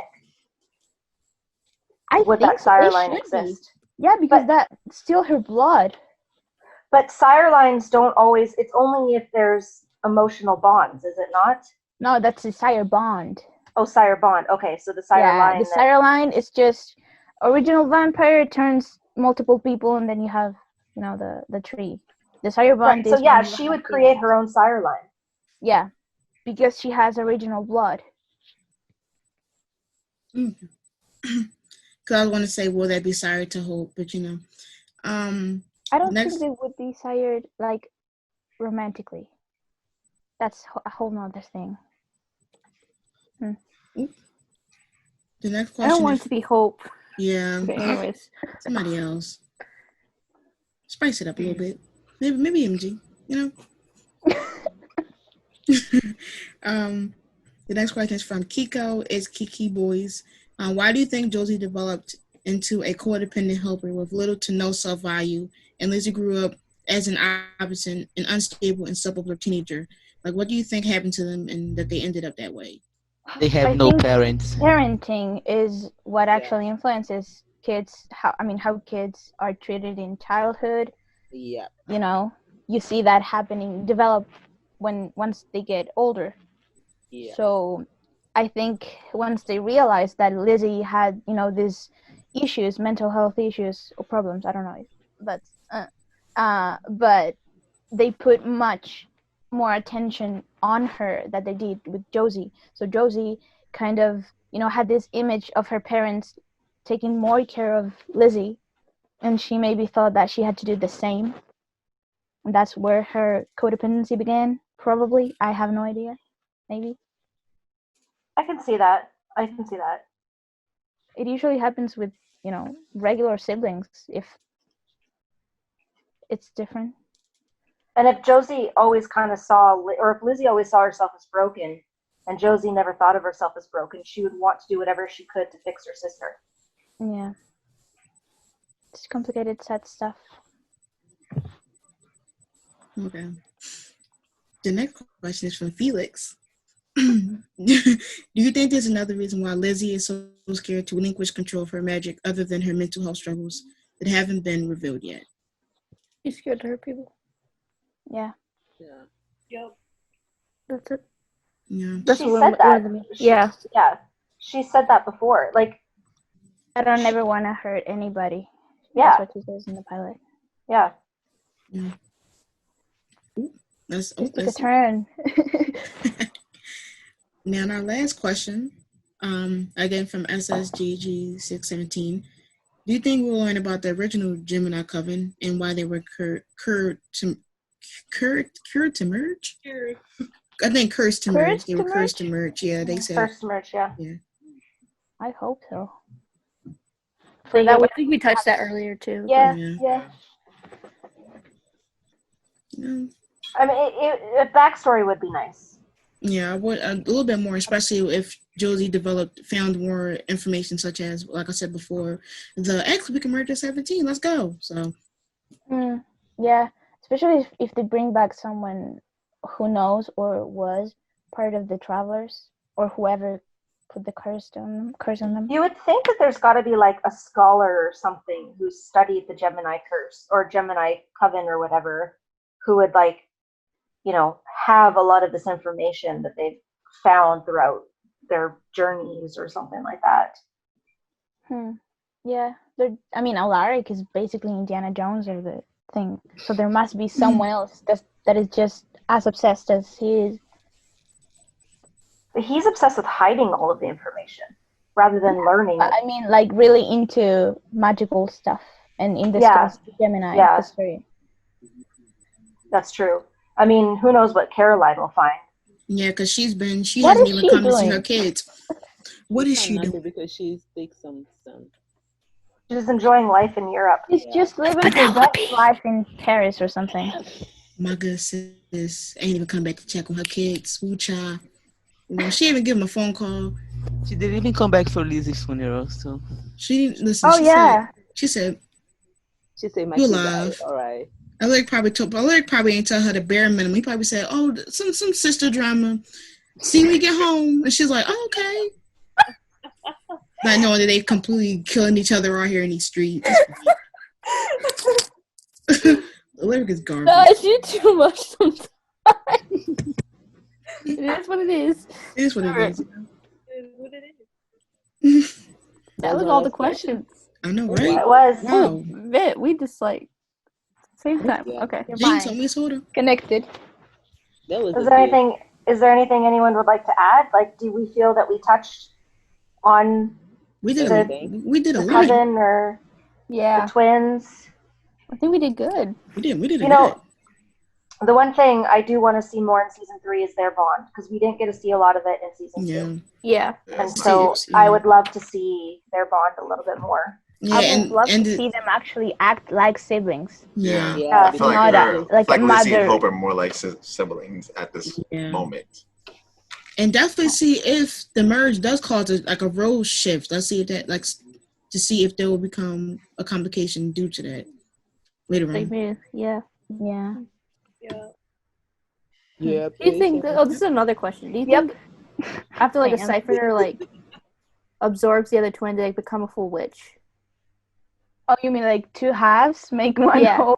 would that sire line exist? Yeah, because that's still her blood. But sire lines don't always. It's only if there's emotional bonds, is it not? No, that's the sire bond. Oh, sire bond. Okay, so the sire line. The sire line is just original vampire turns multiple people, and then you have, the tree. The sire bond. Right, so she would create her own sire line. Yeah, because she has original blood. Because I want to say, will that be sire to Hope? But I don't think they would be sired like romantically. That's a whole nother thing. The next question. I don't want it to be Hope. Yeah. Okay, anyways. Somebody else. Spice it up a little bit. Maybe MG. The next question is from Kiko. It's Kiki Boys. Why do you think Josie developed into a codependent helper with little to no self-value, and Lizzie grew up as an opposite, an unstable and self-absorbed teenager? Like, what do you think happened to them and that they ended up that way? They have no parents. Parenting is what actually influences kids. How kids are treated in childhood. Yeah. You see that develop once they get older. Yeah. So I think once they realized that Lizzie had, these issues, mental health issues or problems, I don't know if that's, but they put much more attention on her than they did with Josie. So Josie kind of, had this image of her parents taking more care of Lizzie, and she maybe thought that she had to do the same. And that's where her codependency began, probably. I have no idea. Maybe. I can see that. It usually happens with, regular siblings if it's different. And if Josie always kind of or if Lizzie always saw herself as broken, and Josie never thought of herself as broken, she would want to do whatever she could to fix her sister. Yeah. It's complicated, sad stuff. Okay. The next question is from Felix. Do you think there's another reason why Lizzie is so scared to relinquish control of her magic other than her mental health struggles that haven't been revealed yet? He's scared to hurt people. Yeah. Yep. That's it. Yeah. That's She said that. Yeah. Yeah. She said that before. Like, I don't ever want to hurt anybody. Yeah. That's what she says in the pilot. Yeah. Yeah. Let's Just take a turn. Now, our last question, again from SSGG617. Do you think we'll learn about the original Gemini Coven and why they were cured to merge? I think cursed to merge. They were cursed to merge. Yeah, they said. Cursed to merge, yeah. I hope so. I think we touched that earlier too. Yeah. Yeah. I mean, a backstory would be nice. Yeah, I would a little bit more, especially if Josie found more information, such as, like I said before, the X we can merge at 17. Let's go. So. Yeah, especially if they bring back someone who knows or was part of the Travelers or whoever put the curse on them. You would think that there's got to be like a scholar or something who studied the Gemini curse or Gemini Coven or whatever, who would have a lot of this information that they've found throughout their journeys or something like that. Yeah, Alaric is basically Indiana Jones or the thing, so there must be someone else that is just as obsessed as he is. But he's obsessed with hiding all of the information rather than learning. I mean, like really into magical stuff, and in this case, Gemini history. That's true. I mean, who knows what Caroline will find? Yeah, because she hasn't even come to see her kids. What is she doing? Because she takes some. She's enjoying life in Europe. She's just living her best life in Paris or something. My good sis ain't even come back to check on her kids. Ooh, child. She didn't even give him a phone call. She didn't even come back for Lizzie's funeral, so. She didn't listen. She said, my "You kid alive." All right. Alaric probably ain't tell her the bare minimum. He probably said, "Oh, some sister drama. See when we get home," and she's like, "Oh, okay." Not knowing that they completely killing each other out here in these streets. Alaric is garbage. Guys, you too much sometimes. It is what it is. It is what it is. It is what it is. That was all the questions. I know, right? It was. Wow. Vit, we just like same time. Yeah. Okay. Jean told me sort of Connected. Is there anything anyone would like to add? Like, do we feel that we touched on we did a lot. Coven or the twins? I think we did good. We did. The one thing I do want to see more in season 3 is their bond, because we didn't get to see a lot of it in season 2. Yeah. And so I would love to see their bond a little bit more. Yeah, I would love to see them actually act like siblings. Yeah. Yeah. I feel like a Lizzie and mother. Hope are more like siblings at this moment. And definitely see if the merge does cause a role shift. Let's see if that to see if there will become a complication due to that later on. Yeah. Yeah. Do you think? This is another question. Do you think after a Siphoner absorbs the other twin, they become a full witch? Oh, you mean like two halves make one whole?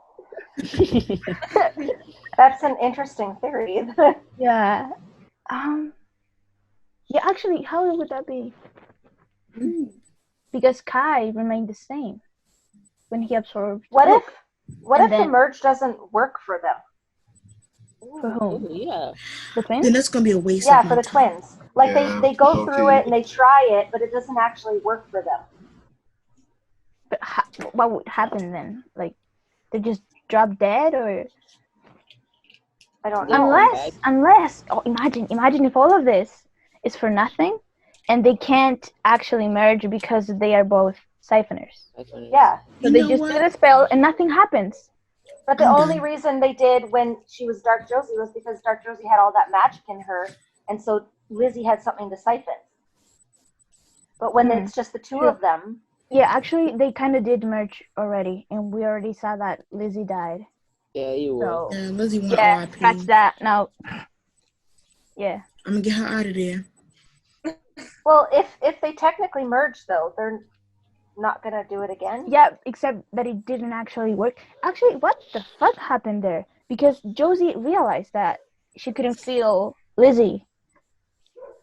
That's an interesting theory. Yeah. Yeah, actually, how would that be? Because Kai remained the same when he absorbed. What if the merge doesn't work for them? For whom? Yeah. The twins? Then that's gonna be a waste. Yeah, for the twins. Like they go through it and they try it, but it doesn't actually work for them. But what would happen then? Like, they just drop dead, or? I don't know. Unless, imagine if all of this is for nothing, and they can't actually merge because they are both siphoners. Yeah. So they just do the spell and nothing happens. But the only reason they did when she was Dark Josie was because Dark Josie had all that magic in her, and so Lizzie had something to siphon. But when it's just the two of them... Yeah, actually, they kind of did merge already, and we already saw that Lizzie died. Yeah, you were. So, yeah, Lizzie went RIP. That's that. Now, yeah. I'm gonna get her out of there. Well, if they technically merge, though, they're not gonna do it again? Yeah, except that it didn't actually work. Actually, what the fuck happened there? Because Josie realized that she couldn't feel Lizzie,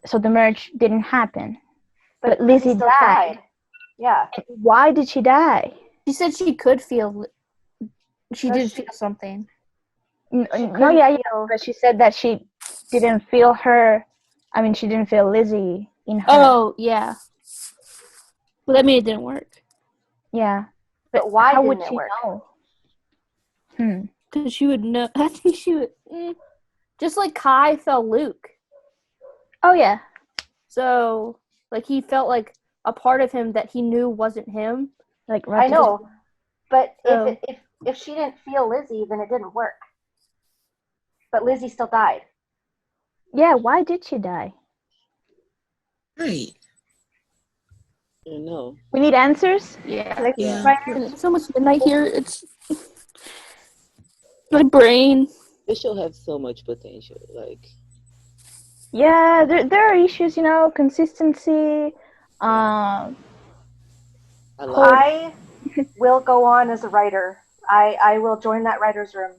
so the merge didn't happen. But Lizzie still died. Yeah. And why did she die? She said she could feel. She did feel something. But she said that she didn't feel her. I mean, she didn't feel Lizzie in her. Oh, yeah. Well, that means it didn't work. Yeah. But why how didn't would it she work? know? Because she would know. I think she would. Just like Kai felt Luke. Oh, yeah. So, like, he felt like a part of him that he knew wasn't him. Like, I know. But if she didn't feel Lizzie, then it didn't work. But Lizzie still died. Yeah, why did she die? Right. I don't know. We need answers? Yeah. Right? So much midnight here. It's my brain. This show has so much potential. Like, yeah, there are issues, consistency. I will go on as a writer. I will join that writer's room.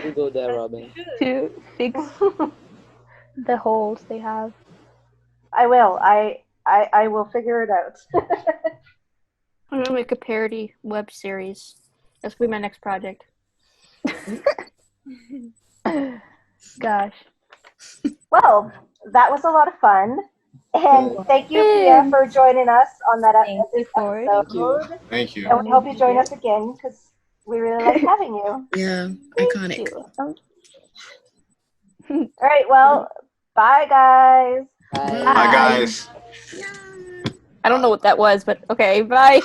you go there, Robyn. To fix the holes they have. I will. I will figure it out. I'm gonna make a parody web series. That's gonna be my next project. Gosh. Well, that was a lot of fun. And thank you, Pia, for joining us on that episode. Thank you. And we hope you join us again because we really like having you. Yeah, iconic. All right, well, bye, guys. Bye guys. I don't know what that was, but okay, bye.